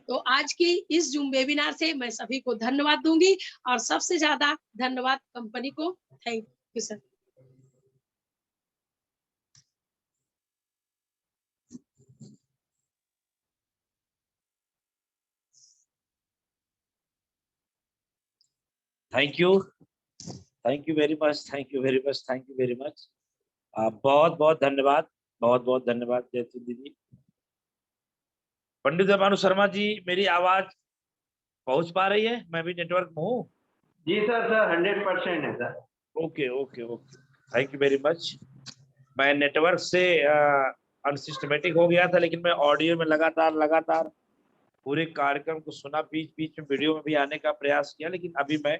तो आज की इस जूम वेबिनार से मैं सभी को धन्यवाद दूंगी, और सबसे ज्यादा धन्यवाद कंपनी को। Thank you sir. Thank you very much, thank you very much, thank you very much. बहुत बहुत धन्यवाद, बहुत बहुत धन्यवाद जयतून दीदी। पंडित भानु शर्मा जी, मेरी आवाज पहुंच पा रही है? मैं भी नेटवर्क में हूँ। जी सर, सर 100% है sir. Okay okay okay, thank you very much. मैं नेटवर्क से अनसिस्टमेटिक हो गया था, लेकिन मैं ऑडियो में लगातार पूरे कार्यक्रम को सुना, बीच बीच में वीडियो में भी आने का प्रयास किया, लेकिन अभी मैं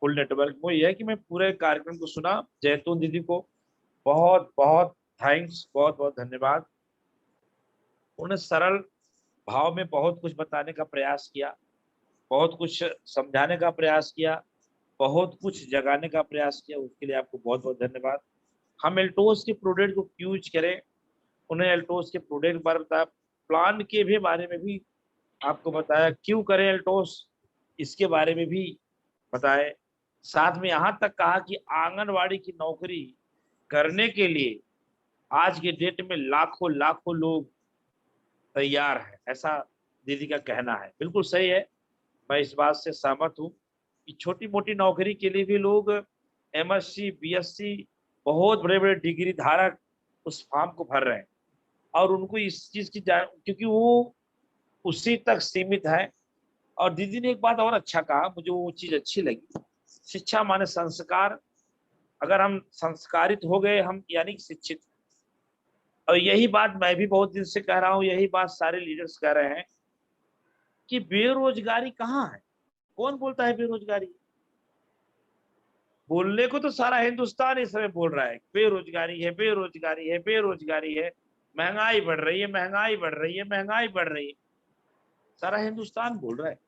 फुल नेटवर्क में। यह है कि मैं पूरे कार्यक्रम को सुना। जयतून दीदी को बहुत बहुत थैंक्स, बहुत बहुत धन्यवाद। उन्होंने सरल भाव में बहुत कुछ बताने का प्रयास किया, बहुत कुछ समझाने का प्रयास किया, बहुत कुछ जगाने का प्रयास किया। उसके लिए आपको बहुत बहुत धन्यवाद। हम एल्टोस के प्रोडक्ट को क्यों यूज करें, उन्हें एल्टोस के प्रोडक्ट के बारे में बताया, प्लान के भी बारे में भी आपको बताया, क्यों करें एल्टोस इसके बारे में भी बताए। साथ में यहाँ तक कहा कि आंगनवाड़ी की नौकरी करने के लिए आज के डेट में लाखों लाखों लोग तैयार हैं, ऐसा दीदी का कहना है। बिल्कुल सही है, मैं इस बात से सहमत हूँ कि छोटी मोटी नौकरी के लिए भी लोग एमएससी, बीएससी, बहुत बड़े बड़े डिग्री धारक उस फॉर्म को भर रहे हैं, और उनको इस चीज की क्योंकि वो उसी तक सीमित है। और दीदी ने एक बात और अच्छा कहा, मुझे वो चीज अच्छी लगी, शिक्षा माने संस्कार। अगर हम संस्कारित हो गए हम, यानी शिक्षित। और यही बात मैं भी बहुत दिन से कह रहा हूँ, यही बात सारे लीडर्स कह रहे हैं कि बेरोजगारी कहाँ है? कौन बोलता है बेरोजगारी? बोलने को तो सारा हिंदुस्तान इस समय बोल रहा है, बेरोजगारी है, बेरोजगारी है, बेरोजगारी है, महंगाई बढ़ रही है, महंगाई बढ़ रही है, महंगाई बढ़ रही है, सारा हिंदुस्तान बोल रहा है।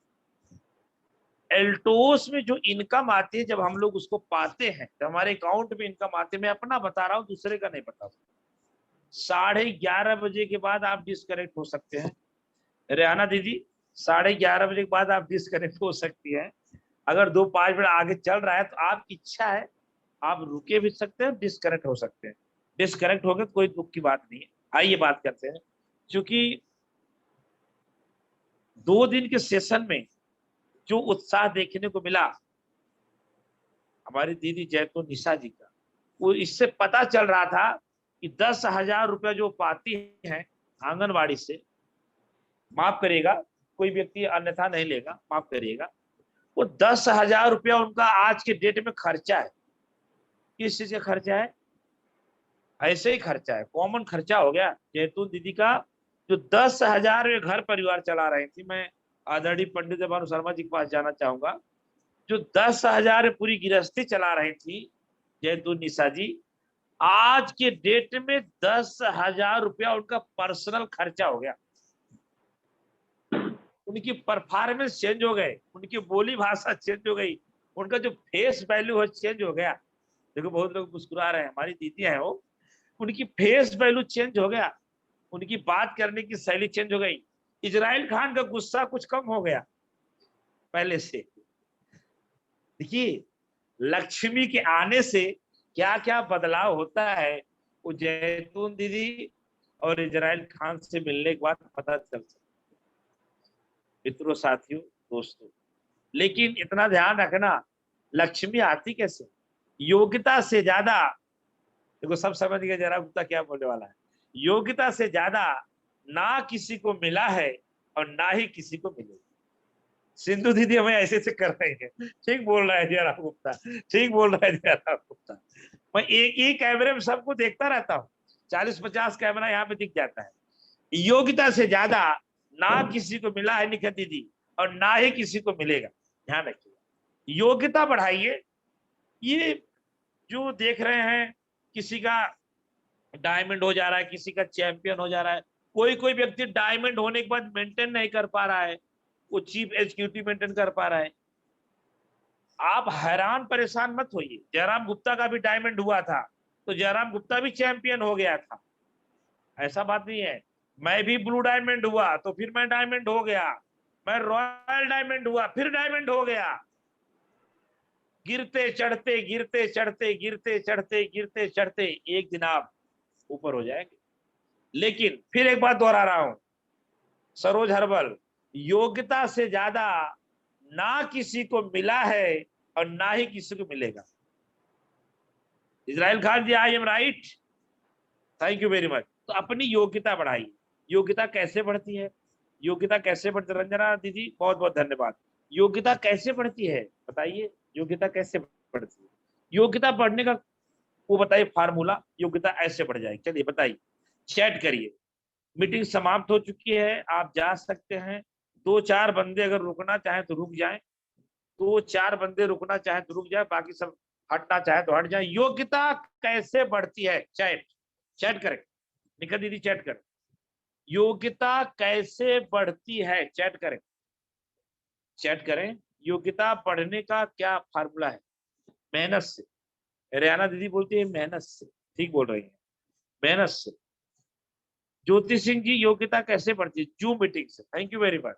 एल्टोस में जो इनकम आती है, जब हम लोग उसको पाते हैं, जब हमारे अकाउंट में इनकम आती है, मैं अपना बता रहा हूँ, दूसरे का नहीं बता सकता, 11:30 बजे के बाद आप डिस्कनेक्ट हो सकते हैं। रेहाना दीदी, 11:30 बजे के बाद आप डिस्कनेक्ट हो सकती हैं। अगर 2-5 मिनट आगे चल रहा है तो आपकी इच्छा है, आप रुके भी सकते हैं, डिस्कनेक्ट हो सकते हैं। डिस्कनेक्ट हो गए तो कोई दुख की बात नहीं है। आइए बात करते हैं, क्योंकि 2 दिन के सेशन में जो उत्साह देखने को मिला हमारी दीदी जयतून निशा जी का, वो इससे पता चल रहा था कि 10,000 रुपया जो पाती हैं आंगनवाड़ी से, माफ करिएगा, कोई व्यक्ति अन्यथा नहीं लेगा, माफ करिएगा, वो 10,000 रुपया उनका आज के डेट में खर्चा है। किस चीज का खर्चा है? ऐसे ही खर्चा है, कॉमन खर्चा हो गया जयतून दीदी का। जो 10,000 में घर परिवार चला रही थी, मैं आदरणीय पंडित भानु शर्मा जी के पास जाना चाहूंगा, जो 10,000 पूरी गृहस्थी चला रही थी जयतून निशा जी, आज के डेट में 10,000 रुपया उनका पर्सनल खर्चा हो गया। उनकी परफॉर्मेंस चेंज हो गए, उनकी बोली भाषा चेंज हो गई, उनका जो फेस वैल्यू है चेंज हो गया। देखो बहुत लोग मुस्कुरा रहे हैं, हमारी दीदियां हैं वो, उनकी फेस वैल्यू चेंज हो गया, उनकी बात करने की शैली चेंज हो गई। इजराइल खान का गुस्सा कुछ कम हो गया पहले से। देखिए, लक्ष्मी के आने से क्या क्या बदलाव होता है, वो जैतून दीदी और इजराइल खान से मिलने के बाद पता चल सकता। मित्रों, साथियों, दोस्तों, लेकिन इतना ध्यान रखना, लक्ष्मी आती कैसे? योग्यता से ज्यादा, देखो सब समझ गए जरा गुप्ता क्या बोलने वाला है, योग्यता से ज्यादा ना किसी को मिला है और ना ही किसी को मिलेगा। सिंधु दीदी हमें ऐसे ऐसे कर रही है। ठीक बोल रहा है जयराम गुप्ता, ठीक बोल रहा है जयराम गुप्ता। मैं एक ही कैमरे में सबको देखता रहता हूँ, 40-50 कैमरा यहाँ पे दिख जाता है। योग्यता से ज्यादा ना किसी को मिला है निखिल दीदी, और ना ही किसी को मिलेगा। ध्यान रखिए, योग्यता बढ़ाइए। ये जो देख रहे हैं, किसी का डायमंड हो जा रहा है, किसी का चैंपियन हो जा रहा है, कोई कोई व्यक्ति डायमंड होने के बाद मेंटेन नहीं कर पा रहा है, वो चीफ एग्जीक्यूटिव मेंटेन कर पा रहा है। आप हैरान परेशान मत होइए। जयराम गुप्ता का भी डायमंड हुआ था, तो जयराम गुप्ता भी चैंपियन हो गया था, ऐसा बात नहीं है। मैं भी ब्लू डायमंड हुआ तो फिर मैं डायमंड हो गया, मैं रॉयल डायमंड हुआ फिर डायमंड हो गया। गिरते चढ़ते गिरते चढ़ते गिरते चढ़ते गिरते चढ़ते एक दिन आप ऊपर हो जाएंगे। लेकिन फिर एक बात दोहरा रहा हूं, सरोज हर्बल, योग्यता से ज्यादा ना किसी को मिला है और ना ही किसी को मिलेगा। Israil Khan ji, I am right? Thank you very much. तो अपनी योग्यता बढ़ाइए। योग्यता कैसे बढ़ती है? योग्यता कैसे बढ़ती है? रंजना दीदी बहुत बहुत धन्यवाद। योग्यता कैसे बढ़ती है बताइए, योग्यता कैसे बढ़ती है? योग्यता बढ़ने का वो बताइए फार्मूला। योग्यता ऐसे बढ़ जाएगी, चलिए बताइए, चैट करिए। मीटिंग समाप्त हो चुकी है, आप जा सकते हैं। 2-4 बंदे अगर रुकना चाहें तो रुक जाएं, 2-4 बंदे रुकना चाहें तो रुक जाए, बाकी सब हटना चाहे तो हट जाए। योग्यता कैसे बढ़ती है? चैट चैट करें, निखिल दीदी चैट करें। योग्यता कैसे बढ़ती है? चैट करें, चैट करें। योग्यता बढ़ने का क्या फार्मूला है? मेहनत से। रेहाना दीदी बोलती है मेहनत से, ठीक बोल रही है, मेहनत से। ज्योति सिंह जी, योग्यता कैसे बढ़ती है? जूम मीटिंग से। Thank you very much,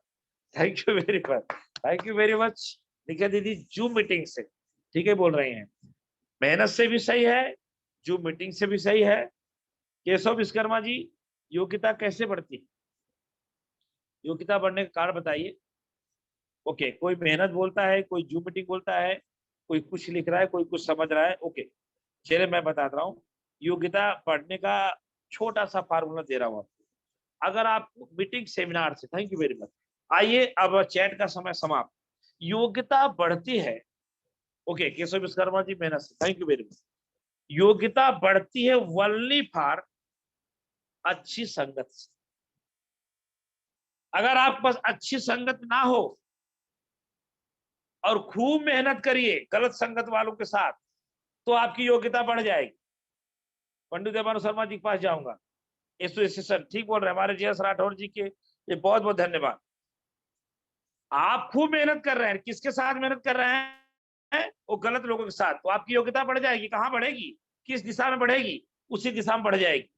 thank you very much, thank you very much. Nikhil दीदी जूम मीटिंग से, ठीक है बोल रही हैं। मेहनत से भी सही है, जूम मीटिंग से भी सही है। केशव विश्वकर्मा जी, योग्यता कैसे बढ़ती है? योग्यता बढ़ने का कारण बताइए। ओके, कोई मेहनत बोलता है, कोई जूम मीटिंग बोलता है, कोई कुछ लिख रहा है, कोई कुछ समझ रहा है। ओके, चलिए मैं बताता रहा हूँ। योग्यता बढ़ने का छोटा सा फार्मूला दे रहा हूँ आपको। अगर आप मीटिंग सेमिनार से, थैंक यू वेरी मच। आइए, अब चैट का समय समाप्त। योग्यता बढ़ती है, ओके केशव विश्वकर्मा जी मेहनत से, थैंक यू वेरी मच। योग्यता बढ़ती है ओनली फॉर अच्छी संगत से। अगर आपके पास अच्छी संगत ना हो और खूब मेहनत करिए गलत संगत वालों के साथ, तो आपकी योग्यता बढ़ जाएगी। पंडित देवानु शर्मा जी के पास जाऊंगा, एसोसिएशन, ठीक बोल रहे हैं हमारे JS राठौर जी के, ये बहुत बहुत धन्यवाद। आप खूब मेहनत कर रहे हैं, किसके साथ मेहनत कर रहे हैं? वो गलत लोगों के साथ, तो आपकी योग्यता बढ़ जाएगी। कहाँ बढ़ेगी? किस दिशा में बढ़ेगी? उसी दिशा में बढ़ जाएगी।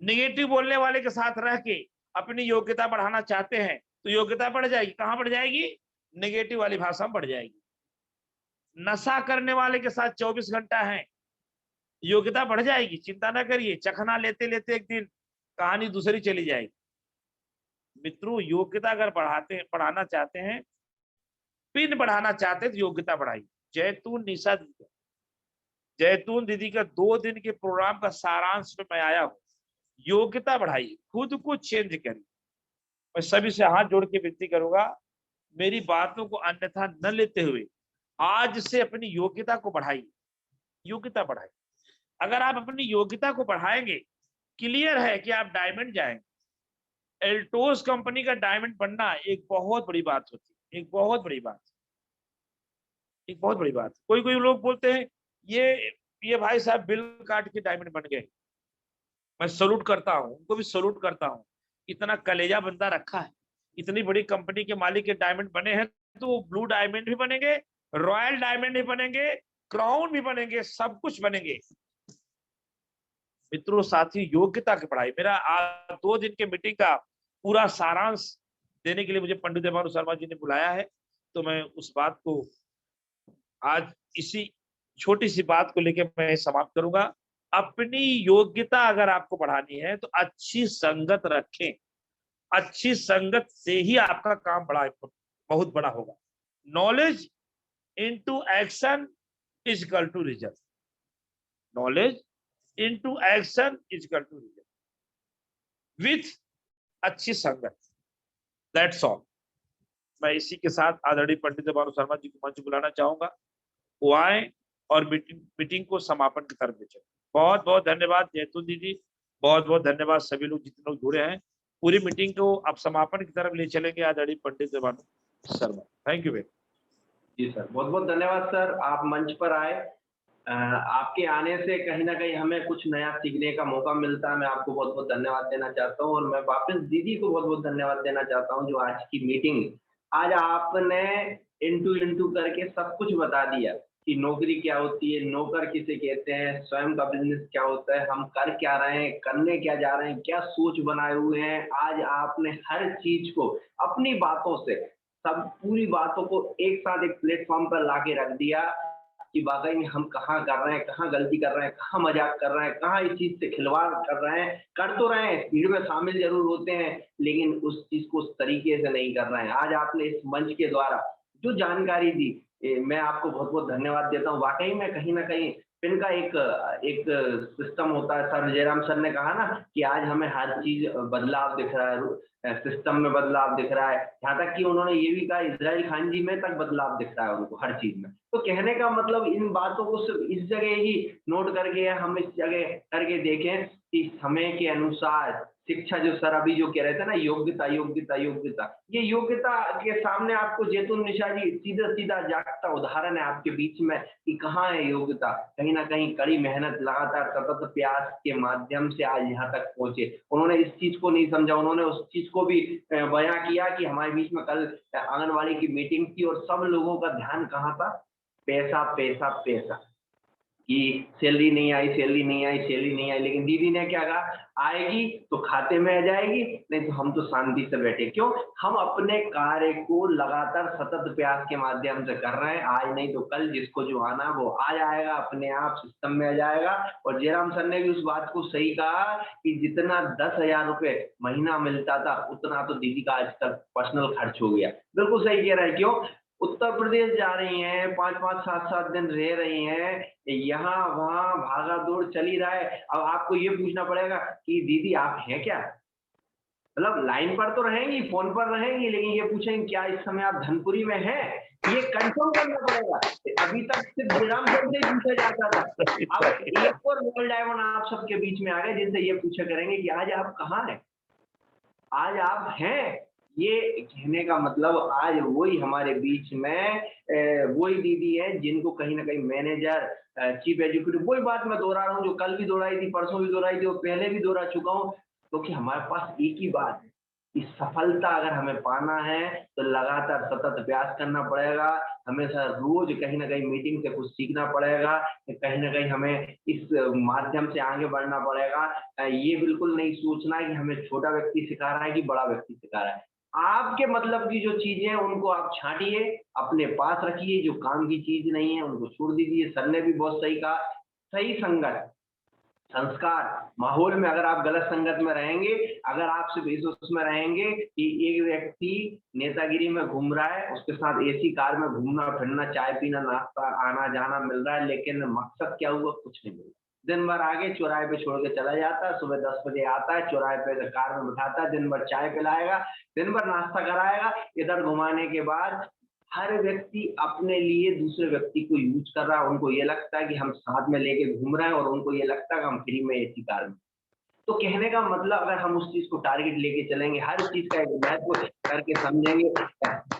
निगेटिव बोलने वाले के साथ रह के अपनी योग्यता बढ़ाना चाहते हैं तो योग्यता बढ़ जाएगी। कहाँ बढ़ जाएगी? नेगेटिव वाली भाषा में बढ़ जाएगी। नशा करने वाले के साथ 24 घंटा है, योग्यता बढ़ जाएगी, चिंता ना करिए। चखना लेते लेते एक दिन कहानी दूसरी चली जाएगी। मित्रों, योग्यता अगर बढ़ाना चाहते हैं, पिन बढ़ाना चाहते हैं तो योग्यता बढ़ाइए। जैतून निशा दीदी, जैतून दीदी का 2 दिन के प्रोग्राम का सारांश में मैं आया हूँ। योग्यता बढ़ाइए, खुद को चेंज करिए। मैं सभी से हाथ जोड़ के विनती करूंगा, मेरी बातों को अन्यथा न लेते हुए आज से अपनी योग्यता को बढ़ाइए। योग्यता बढ़ाइए। अगर आप अपनी योग्यता को बढ़ाएंगे, क्लियर है कि आप डायमंड जाएंगे। एल्टोस कंपनी का डायमंड बनना एक बहुत बड़ी बात होती है, एक बहुत बड़ी बात, एक बहुत बड़ी बात। कोई कोई लोग बोलते हैं ये भाई साहब बिल काट के डायमंड बन गए। मैं सलूट करता हूँ, उनको भी सलूट करता हूँ। इतना कलेजा बंदा रखा है, इतनी बड़ी कंपनी के मालिक के डायमंड बने हैं, तो वो ब्लू डायमंड भी बनेंगे, रॉयल डायमंड भी बनेंगे, क्राउन भी बनेंगे, सब कुछ बनेंगे। मित्रों साथी, योग्यता की पढ़ाई। मेरा आज 2 दिन के मीटिंग का पूरा सारांश देने के लिए मुझे पंडित देवानु शर्मा जी ने बुलाया है, तो मैं उस बात को आज इसी छोटी सी बात को लेकर मैं समाप्त करूंगा। अपनी योग्यता अगर आपको बढ़ानी है तो अच्छी संगत रखें। अच्छी संगत से ही आपका काम बहुत बड़ा होगा। Knowledge into action is equal to result. Knowledge into action is equal to result. With अच्छी संगत। That's all. मैं इसी के साथ आदरणीय पंडित भानु शर्मा जी को मंच बुलाना चाहूंगा, वो आए और मीटिंग को समापन की तरफ ले चले। बहुत बहुत धन्यवाद जैतून दीदी, बहुत बहुत धन्यवाद सभी लोग जितने लोग जुड़े हैं। पूरी मीटिंग को अब समापन की तरफ ले चलेंगे आदरणीय Pandit Bhanu Sharma. Thank you very. जी सर, बहुत बहुत धन्यवाद सर, आप मंच पर आए। आपके आने से कहीं ना कहीं हमें कुछ नया सीखने का मौका मिलता है। मैं आपको बहुत बहुत धन्यवाद देना चाहता हूँ और मैं वापस दीदी को बहुत बहुत धन्यवाद देना चाहता हूँ जो आज की मीटिंग, आज आपने इंटू करके सब कुछ बता दिया कि नौकरी क्या होती है, नौकर किसे कहते हैं, स्वयं का बिजनेस क्या होता है, हम कर क्या रहे हैं, करने क्या जा रहे हैं, क्या सोच बनाए हुए हैं। आज आपने हर चीज को अपनी बातों से, सब पूरी बातों को एक साथ एक प्लेटफॉर्म पर लाके रख दिया कि वाकई में हम कहाँ कर रहे हैं, कहाँ गलती कर रहे हैं, कहाँ मजाक कर रहे हैं, कहाँ इस चीज से खिलवाड़ कर रहे हैं। कर तो रहे हैं, भीड़ में शामिल जरूर होते हैं, लेकिन उस चीज को उस तरीके से नहीं कर रहे हैं। आज आपने इस मंच के द्वारा जो जानकारी दी, मैं आपको बहुत बहुत धन्यवाद देता हूँ। वाकई में कहीं ना कहीं इनका एक सिस्टम होता है। सर जयराम सर ने कहा ना कि आज हमें हर चीज बदलाव दिख रहा है, सिस्टम में बदलाव दिख रहा है। यहाँ तक कि उन्होंने ये भी कहा इजराइल खान जी में तक बदलाव दिख रहा है उनको हर चीज में। तो कहने का मतलब इन बातों को सिर्फ इस जगह ही नोट करके हम इस जगह करके देखें कि समय के अनुसार शिक्षा, जो सर अभी जो कह रहे थे ना, योग्यता योग्यता योग्यता, ये योग्यता के सामने आपको जैतून निशा जी सीधा सीधा जागता उदाहरण है आपके बीच में कि कहाँ है योग्यता। कहीं ना कहीं कड़ी मेहनत, लगातार सतत प्रयास के माध्यम से आज यहाँ तक पहुंचे। उन्होंने इस चीज को नहीं समझा, उन्होंने उस चीज को भी बयां किया कि हमारे बीच में कल आंगनबाड़ी की मीटिंग थी और सब लोगों का ध्यान कहाँ था, पैसा पैसा पैसा, कि सैलरी नहीं आई, सैलरी नहीं आई, सैलरी नहीं आई। लेकिन दीदी ने क्या कहा, आएगी तो खाते में आ जाएगी, नहीं तो हम तो शांति से बैठे। क्यों? हम अपने कार्य को लगातार सतत प्रयास के माध्यम से कर रहे हैं। आज नहीं तो कल जिसको जो आना वो आ जाएगा, अपने आप सिस्टम में आ जाएगा। और जयराम सर ने भी उस बात को सही कहा कि जितना 10,000 रुपए महीना मिलता था उतना तो दीदी का आज तक पर्सनल खर्च हो गया। बिल्कुल सही कह रहा है। क्यों? उत्तर प्रदेश जा रही हैं, 5-5, 7-7 दिन रह रही हैं, यहाँ वहाँ भागा दौड़ चली रहा है। अब आपको ये पूछना पड़ेगा कि दीदी आप हैं क्या? मतलब लाइन पर तो रहेंगी, फोन पर रहेंगी, लेकिन ये पूछेंगे क्या इस समय आप धनपुरी में हैं? ये कंफर्म करना पड़ेगा। अभी तक सिर्फ जयराम सर से पूछा जाता था, अब एक और रोल डायमंड आप सबके बीच में आ गए जिनसे ये पूछा करेंगे कि आज आप कहाँ हैं, आज आप हैं। ये कहने का मतलब आज वही हमारे बीच में वही दीदी है जिनको कहीं ना कहीं मैनेजर, चीफ एग्जीक्यूटिव, वही बात मैं दोहरा रहा हूँ जो कल भी दोहराई थी, परसों भी दोहराई थी और पहले भी दोहरा चुका हूँ। क्योंकि हमारे पास एक ही बात है कि सफलता अगर हमें पाना है तो लगातार सतत प्रयास करना पड़ेगा। हमेशा रोज कहीं ना कहीं मीटिंग से कुछ सीखना पड़ेगा, कहीं ना कहीं हमें इस माध्यम से आगे बढ़ना पड़ेगा। ये बिल्कुल नहीं सोचना कि हमें छोटा व्यक्ति सिखा रहा है कि बड़ा व्यक्ति सिखा रहा है। आपके मतलब की जो चीजें हैं उनको आप छांटिए, अपने पास रखिए। जो काम की चीज नहीं है उनको छोड़ दीजिए। सर ने भी बहुत सही कहा, सही संगत, संस्कार, माहौल में अगर आप गलत संगत में रहेंगे, अगर आप सिर्फ इस उसमें रहेंगे कि एक व्यक्ति नेतागिरी में घूम रहा है, उसके साथ एसी कार में घूमना फिरना, चाय पीना, नाश्ता, आना जाना मिल रहा है, लेकिन मकसद क्या हुआ, कुछ नहीं मिल रहा। दिन भर आगे चौराहे पे छोड़ के चला जाता है, सुबह 10 बजे आता है, चौराहे पे कार में बिठाता है, दिन भर चाय पिलाएगा, दिन भर नाश्ता कराएगा, इधर घुमाने के बाद हर व्यक्ति अपने लिए दूसरे व्यक्ति को यूज कर रहा है। उनको ये लगता है कि हम साथ में लेके घूम रहे हैं और उनको ये लगता है कि हम फ्री में एसी कार में। तो कहने का मतलब अगर हम उस चीज को टारगेट लेके चलेंगे, हर चीज का एक महत्व करके समझेंगे,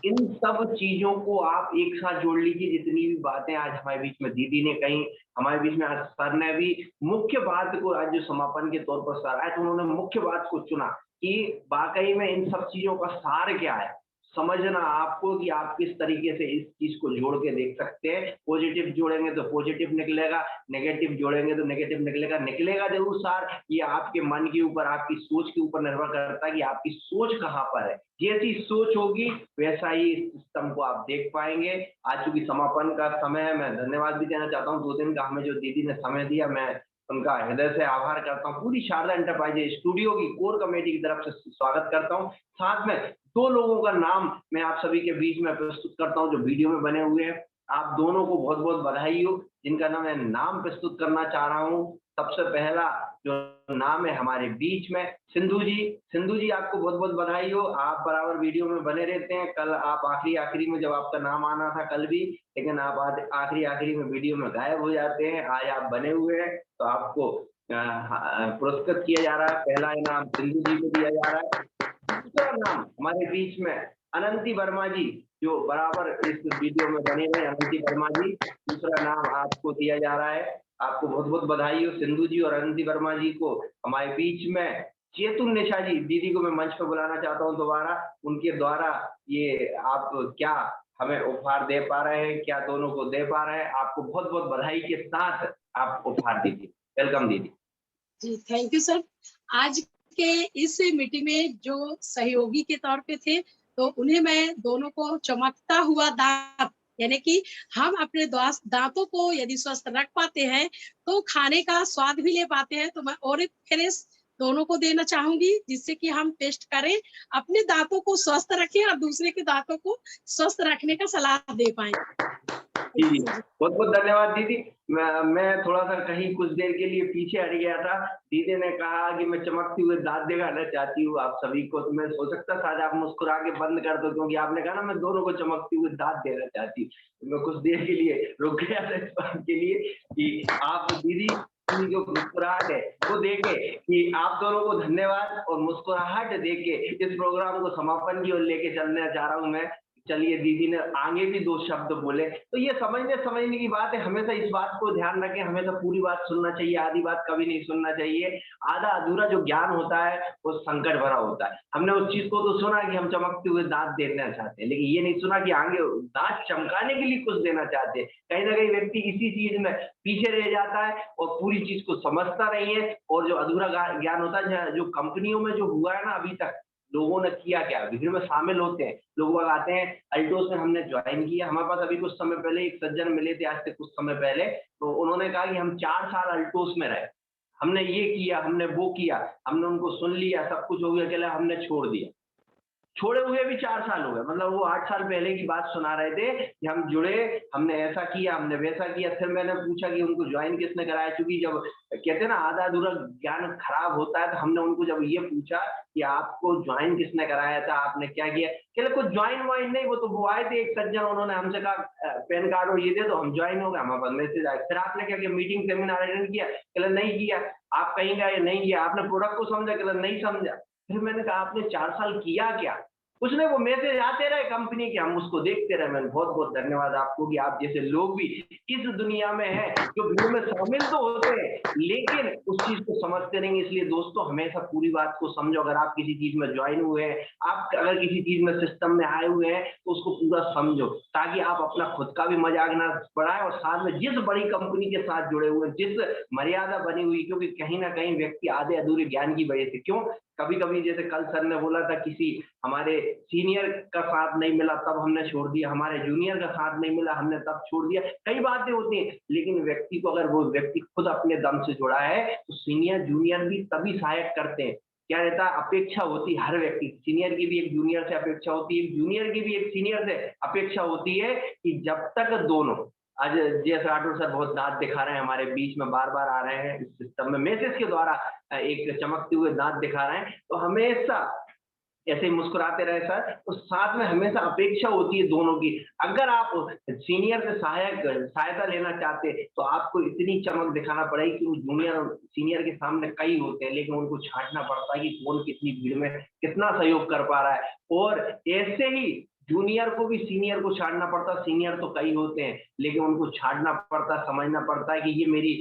इन सब चीजों को आप एक साथ जोड़ लीजिए। जितनी भी बातें आज हमारे बीच में दीदी ने कही, हमारे बीच में आज सर ने भी मुख्य बात को, आज जो समापन के तौर पर सर आए तो उन्होंने मुख्य बात को चुना कि वाकई में इन सब चीजों का सार क्या है, समझना आपको कि आप किस तरीके से इस चीज को जोड़ के देख सकते हैं। पॉजिटिव जोड़ेंगे तो पॉजिटिव निकलेगा, नेगेटिव जोड़ेंगे तो नेगेटिव निकलेगा। निकलेगा जरूर सार, ये आपके मन के ऊपर, आपकी सोच के ऊपर निर्भर करता है कि आपकी सोच कहाँ पर है। जैसी सोच होगी वैसा ही इस सिस्टम को आप देख पाएंगे। आज चूंकि समापन का समय है, मैं धन्यवाद भी देना चाहता हूँ 2 दिन का हमें जो दीदी ने समय दिया, मैं उनका हृदय से आभार करता हूँ। पूरी शारदा एंटरप्राइजेज स्टूडियो की कोर कमेटी की तरफ से स्वागत करता हूँ। साथ में 2 लोगों का नाम मैं आप सभी के बीच में प्रस्तुत करता हूँ जो वीडियो में बने हुए हैं। आप दोनों को बहुत बहुत बधाई हो, जिनका मैं नाम प्रस्तुत करना चाह रहा हूँ। सबसे पहला जो नाम है हमारे बीच में सिंधु जी। सिंधु जी, आपको बहुत बहुत बधाई हो। आप बराबर वीडियो में बने रहते हैं। कल आप आखिरी में जब आपका नाम आना था कल भी, लेकिन आप आज आखिरी में वीडियो में गायब हो जाते हैं। आज आप बने हुए हैं तो आपको पुरस्कृत किया जा रहा है। पहला इनाम सिंधु जी को दिया जा रहा है। दूसरा नाम हमारे बीच में अनंती वर्मा जी, जो बराबर इस वीडियो में बने हुए। अनंती वर्मा जी, दूसरा नाम आपको दिया जा रहा है। आपको बहुत बहुत बधाई हो सिंधु जी और अनंती वर्मा जी को। हमारे बीच में चेतन निशा जी, दीदी को मैं मंच पर बुलाना चाहता हूँ दोबारा। उनके द्वारा ये आप क्या हमें उपहार दे पा रहे हैं, क्या दोनों को दे पा रहे हैं, आपको बहुत बहुत बधाई के साथ आप उपहार दीजिए। वेलकम दीदी। जी थैंक यू सर। आज के इस मीटिंग में जो सहयोगी के तौर पे थे, तो उन्हें मैं दोनों को चमकता हुआ दांत, यानी कि हम अपने दांतों को यदि स्वस्थ रख पाते हैं तो खाने का स्वाद भी ले पाते हैं। तो मैं ऑरिक फ्रेश दोनों को देना चाहूंगी, जिससे कि हम टेस्ट करें, अपने दांतों को स्वस्थ रखें और दूसरे के दांतों को स्वस्थ रखने का सलाह दे पाए। जी, बहुत बहुत धन्यवाद दीदी। मैं थोड़ा सा कहीं कुछ देर के लिए पीछे हट गया था। दीदी ने कहा कि मैं चमकते हुए दांत दिखाना चाहती हूँ आप सभी को, तो मैं हो सकता है शायद आप मुस्कुरा के बंद कर दो, क्योंकि आपने कहा ना मैं दोनों को चमकते हुए दांत देना चाहती हूँ। तो मैं कुछ देर के लिए रुक गया था इस बात के लिए कि आप दीदी की जो मुस्कुराहट है वो देके कि आप दोनों को धन्यवाद और मुस्कुराहट देके इस प्रोग्राम को समापन की ओर लेके चलना चाह रहा हूँ मैं। चलिए, दीदी ने आगे भी 2 शब्द बोले, तो ये समझने की बात है। हमेशा इस बात को ध्यान रखें, हमेशा पूरी बात सुनना चाहिए, आधी बात कभी नहीं सुनना चाहिए। आधा अधूरा जो ज्ञान होता है वो संकट भरा होता है। हमने उस चीज को तो सुना कि हम चमकते हुए दांत देना चाहते हैं, लेकिन ये नहीं सुना कि आगे दांत चमकाने के लिए कुछ देना चाहते हैं। कहीं ना कहीं व्यक्ति इसी चीज में पीछे रह जाता है और पूरी चीज को समझता नहीं है। और जो अधूरा ज्ञान होता है, जो कंपनियों में जो हुआ है ना अभी तक, लोगों ने किया क्या, भीड़ में शामिल होते हैं, लोग आते हैं। अल्टोस में हमने ज्वाइन किया, हमारे पास अभी कुछ समय पहले एक सज्जन मिले थे, आज से कुछ समय पहले, तो उन्होंने कहा कि हम 4 साल अल्टोस में रहे, हमने ये किया, हमने वो किया, हमने उनको सुन लिया, सब कुछ हो गया, चला हमने छोड़ दिया। छोड़े हुए भी 4 साल हो गए, मतलब वो 8 साल पहले की बात सुना रहे थे कि हम जुड़े, हमने ऐसा किया, हमने वैसा किया। फिर मैंने पूछा कि उनको ज्वाइन किसने कराया, क्योंकि जब कहते हैं ना आधा अधूरा ज्ञान खराब होता है, तो हमने उनको जब ये पूछा कि आपको ज्वाइन किसने कराया था, आपने क्या किया, कहले कुछ ज्वाइन वाइन नहीं, वो आए थे एक सज्जन, उन्होंने हमसे कहा पैन कार्ड और ये दे, तो हम ज्वाइन हो गए, हमारे पास मैसेज आए। फिर आपने क्या किया, मीटिंग सेमिनार अटेंड किया, कहले नहीं किया। आप कहीं गए, नहीं किया। आपने प्रोडक्ट को समझा, कहले नहीं समझा। फिर मैंने कहा आपने 4 साल किया क्या, कुछ नहीं, वो मैसेज आते रहे कंपनी के, हम उसको देखते रहे। मैंने बहुत बहुत धन्यवाद आपको कि आप जैसे लोग भी इस दुनिया में हैं, जो भीड़ में शामिल तो होते हैं लेकिन उस चीज को समझते नहीं। इसलिए दोस्तों, हमेशा पूरी बात को समझो। अगर आप किसी चीज में ज्वाइन हुए हैं, आप अगर किसी चीज में सिस्टम में आए हुए हैं, तो उसको पूरा समझो, ताकि आप अपना खुद का भी मजाक ना बढ़ाएं और साथ में जिस बड़ी कंपनी के साथ जुड़े हुए, जिस मर्यादा बनी हुई, क्योंकि कहीं ना कहीं व्यक्ति आधे अधूरे ज्ञान की वजह से, क्यों कभी कभी जैसे कल सर ने बोला था, किसी हमारे सीनियर का साथ नहीं मिला तब हमने छोड़ दिया, हमारे जूनियर का साथ नहीं मिला हमने तब छोड़ दिया। कई बातें होती हैं, लेकिन व्यक्ति को, अगर वो व्यक्ति खुद अपने दम से जुड़ा है, तो सीनियर जूनियर भी तभी सहायक करते हैं। क्या रहता है, अपेक्षा होती है हर व्यक्ति, सीनियर की भी एक जूनियर से अपेक्षा होती है, जूनियर की भी एक सीनियर से अपेक्षा होती है कि जब तक दोनों, आज जैसे राठौर सर बहुत दांत दिखा रहे हैं, हमारे बीच में बार बार आ रहे हैं इस सिस्टम में, मैसेज के द्वारा एक चमकते हुए दांत दिखा रहे हैं, तो हमेशा ऐसे मुस्कुराते रहे सर। तो साथ में हमेशा अपेक्षा होती है दोनों की। अगर आप सीनियर से सहायता लेना चाहते, तो आपको इतनी चमक दिखाना पड़ेगी कि वो जूनियर और सीनियर के सामने कई होते हैं, लेकिन उनको छांटना पड़ता है कि कौन कितनी भीड़ में कितना सहयोग कर पा रहा है। और ऐसे ही जूनियर को भी सीनियर को छाड़ना पड़ता है, सीनियर तो कई होते हैं, लेकिन उनको छाड़ना पड़ता, समझना पड़ता है कि ये मेरी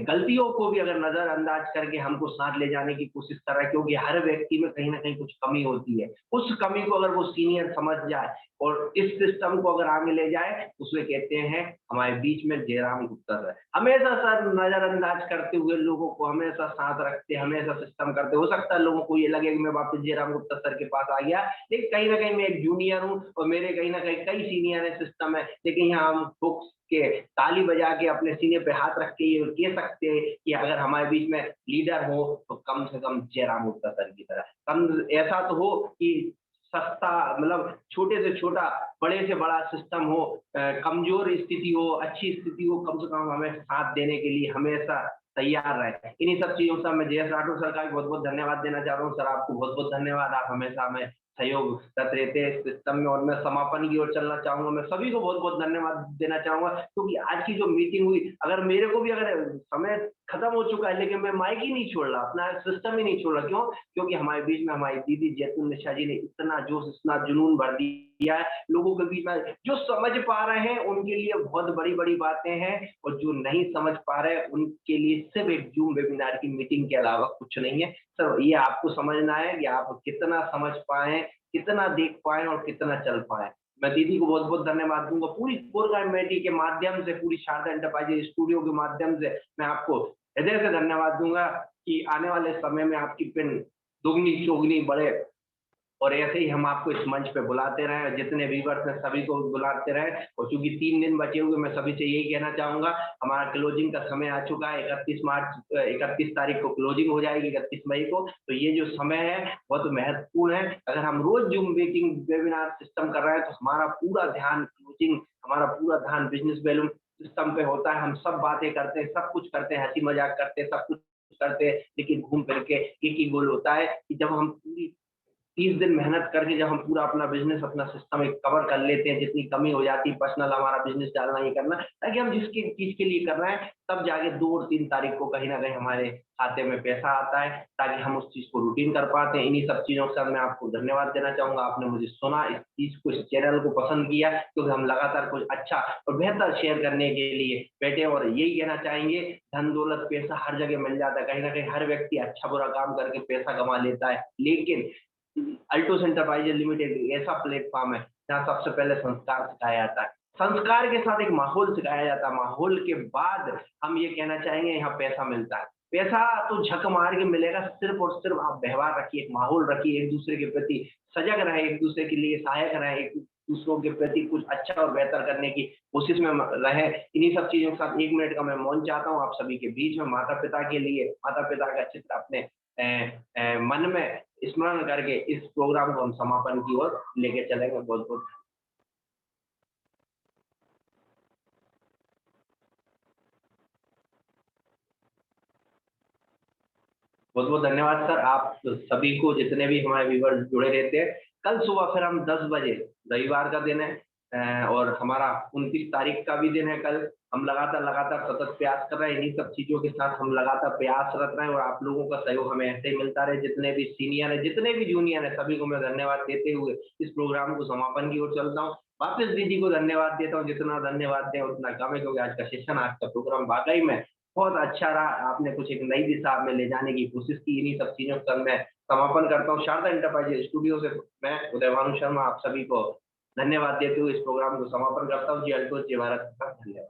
गलतियों को भी अगर नजरअंदाज करके हमको साथ ले जाने की कोशिश कर रहा है, क्योंकि हर व्यक्ति में कहीं ना कहीं कुछ कमी होती है। उस कमी को अगर वो सीनियर समझ जाए और इस सिस्टम को अगर आगे ले जाए, उसमें कहते हैं हमारे बीच में जयराम गुप्ता सर हमेशा सर नजरअंदाज करते हुए लोगों को हमेशा साथ रखते, हमेशा सिस्टम करते। हो सकता है लोगों को ये लगे कि मैं वापस जयराम गुप्ता सर के पास आ गया, लेकिन कहीं ना कहीं मैं एक जूनियर हूँ और मेरे कहीं ना कहीं कई सीनियर है सिस्टम है, लेकिन यहाँ हम ठोक के ताली बजा के अपने सीने पे हाथ रख के ये कह सकते हैं कि अगर हमारे बीच में लीडर हो तो कम से कम जयराम गुप्ता सर की तरह। कम ऐसा तो हो कि सस्ता, मतलब छोटे से छोटा, बड़े से बड़ा सिस्टम हो, कमजोर स्थिति हो, अच्छी स्थिति हो, कम से कम हमें साथ देने के लिए हमेशा तैयार रहे। इन्हीं सब चीजों से मैं जयेश राठौर सर का भी बहुत बहुत धन्यवाद देना चाह रहा हूँ। सर आपको बहुत बहुत धन्यवाद, आप हमेशा हमें सहयोग करते रहते हैं इस सिस्टम में। और मैं समापन की ओर चलना चाहूंगा, मैं सभी को बहुत बहुत धन्यवाद देना चाहूंगा, क्योंकि आज की जो मीटिंग हुई, अगर मेरे को भी अगर समय खत्म हो चुका है, लेकिन मैं माइक ही नहीं छोड़ रहा, अपना सिस्टम ही नहीं छोड़ रहा। क्यों? क्योंकि हमारे बीच में हमारी दीदी जैतून निशा जी ने इतना जोश, इतना जुनून भर दिया है लोगों के बीच में। जो समझ पा रहे हैं उनके लिए बहुत बड़ी बड़ी बातें हैं, और जो नहीं समझ पा रहे हैं उनके लिए सिर्फ एक जूम वेबिनार की मीटिंग के अलावा कुछ नहीं है। सर ये आपको समझना है कि आप कितना समझ पाए, कितना देख पाए और कितना चल पाए। मैं दीदी को बहुत बहुत धन्यवाद दूंगा। पूरी कोर कमेटी के माध्यम से, पूरी शारदा एंटरप्राइजेज स्टूडियो के माध्यम से मैं आपको हृदय से धन्यवाद दूंगा कि आने वाले समय में आपकी पिन दुगनी चौगनी बढ़े, और ऐसे ही हम आपको इस मंच पे बुलाते रहे, जितने व्यूअर्स हैं सभी को बुलाते रहे। और चूंकि 3 दिन बचे हुए, मैं सभी से यही कहना चाहूंगा, हमारा क्लोजिंग का समय आ चुका है। 31 तारीख को क्लोजिंग हो जाएगी, 31 मई को। तो ये जो समय है बहुत महत्वपूर्ण है। अगर हम रोज जूम मीटिंग वेबिनार सिस्टम कर रहे हैं, तो हमारा पूरा ध्यान क्लोजिंग, हमारा पूरा ध्यान बिजनेस वैल्यू सिस्टम पे होता है। हम सब बातें करते हैं, सब कुछ करते हैं, हंसी मजाक करते हैं, सब कुछ करते हैं, लेकिन घूम फिर के एक ही गोल होता है कि जब हम पूरी 30 दिन मेहनत करके जब हम पूरा अपना बिजनेस, अपना सिस्टम एक कवर कर लेते हैं, जितनी कमी हो जाती है पर्सनल हमारा बिजनेस डालना ही करना, ताकि हम जिसकी चीज के लिए कर रहे हैं, तब जाके 2 और 3 तारीख को कहीं ना कहीं हमारे खाते में पैसा आता है, ताकि हम उस चीज को रूटीन कर पाते हैं। इन्हीं सब चीजों से मैं आपको धन्यवाद देना चाहूंगा। आपने मुझे सुना, इस चीज को, इस चैनल को पसंद किया, क्योंकि हम लगातार कुछ अच्छा और बेहतर शेयर करने के लिए बैठे। और यही कहना चाहेंगे, धन दौलत पैसा हर जगह मिल जाता है, कहीं ना कहीं हर व्यक्ति अच्छा बुरा काम करके पैसा कमा लेता है, लेकिन अल्टोस एंटरप्राइजेज लिमिटेड एक ऐसा प्लेटफॉर्म है जहाँ सबसे पहले संस्कार सिखाया जाता है, संस्कार के साथ एक माहौल सिखाया जाता है, माहौल के बाद हम ये कहना चाहेंगे यहाँ पैसा मिलता है। पैसा तो झक मार के मिलेगा, सिर्फ और सिर्फ आप व्यवहार रखिए, एक माहौल रखिए, एक दूसरे के प्रति सजग रहे, एक दूसरे के लिए सहायक रहे, एक दूसरों के प्रति कुछ अच्छा और बेहतर करने की कोशिश में रहे। इन्हीं सब चीजों के साथ 1 मिनट का मैं मौन चाहता हूँ आप सभी के बीच में। माता पिता के लिए, माता पिता का चित्र अपने मन में स्मरण करके इस प्रोग्राम को हम समापन की ओर लेके चलेंगे। बहुत बहुत बहुत बहुत धन्यवाद सर। आप सभी को, जितने भी हमारे व्यूअर्स जुड़े रहते हैं, कल सुबह फिर हम 10 बजे, रविवार का दिन है और हमारा 29 तारीख का भी दिन है। कल हम लगातार सतत प्रयास कर रहे हैं, इन्हीं सब चीजों के साथ हम लगातार प्रयासरत रहे और आप लोगों का सहयोग हमें ऐसे ही मिलता रहे। जितने भी सीनियर है, जितने भी जूनियर है, सभी को मैं धन्यवाद देते हुए इस प्रोग्राम को समापन की ओर चलता हूँ। वापस दीदी को धन्यवाद देता हूँ, जितना धन्यवाद दें उतना कम है, क्योंकि आज का सेशन, आज का प्रोग्राम वाकई में बहुत अच्छा रहा। आपने कुछ एक नई दिशा में ले जाने की कोशिश की। इन्हीं सब चीजों का मैं समापन करता हूँ। शारदा एंटरप्राइजेज स्टूडियो से मैं उदयभानु शर्मा आप सभी को धन्यवाद देते हुए इस प्रोग्राम को समापन करता हूँ। जी अल्टोस, जय भारत, धन्यवाद।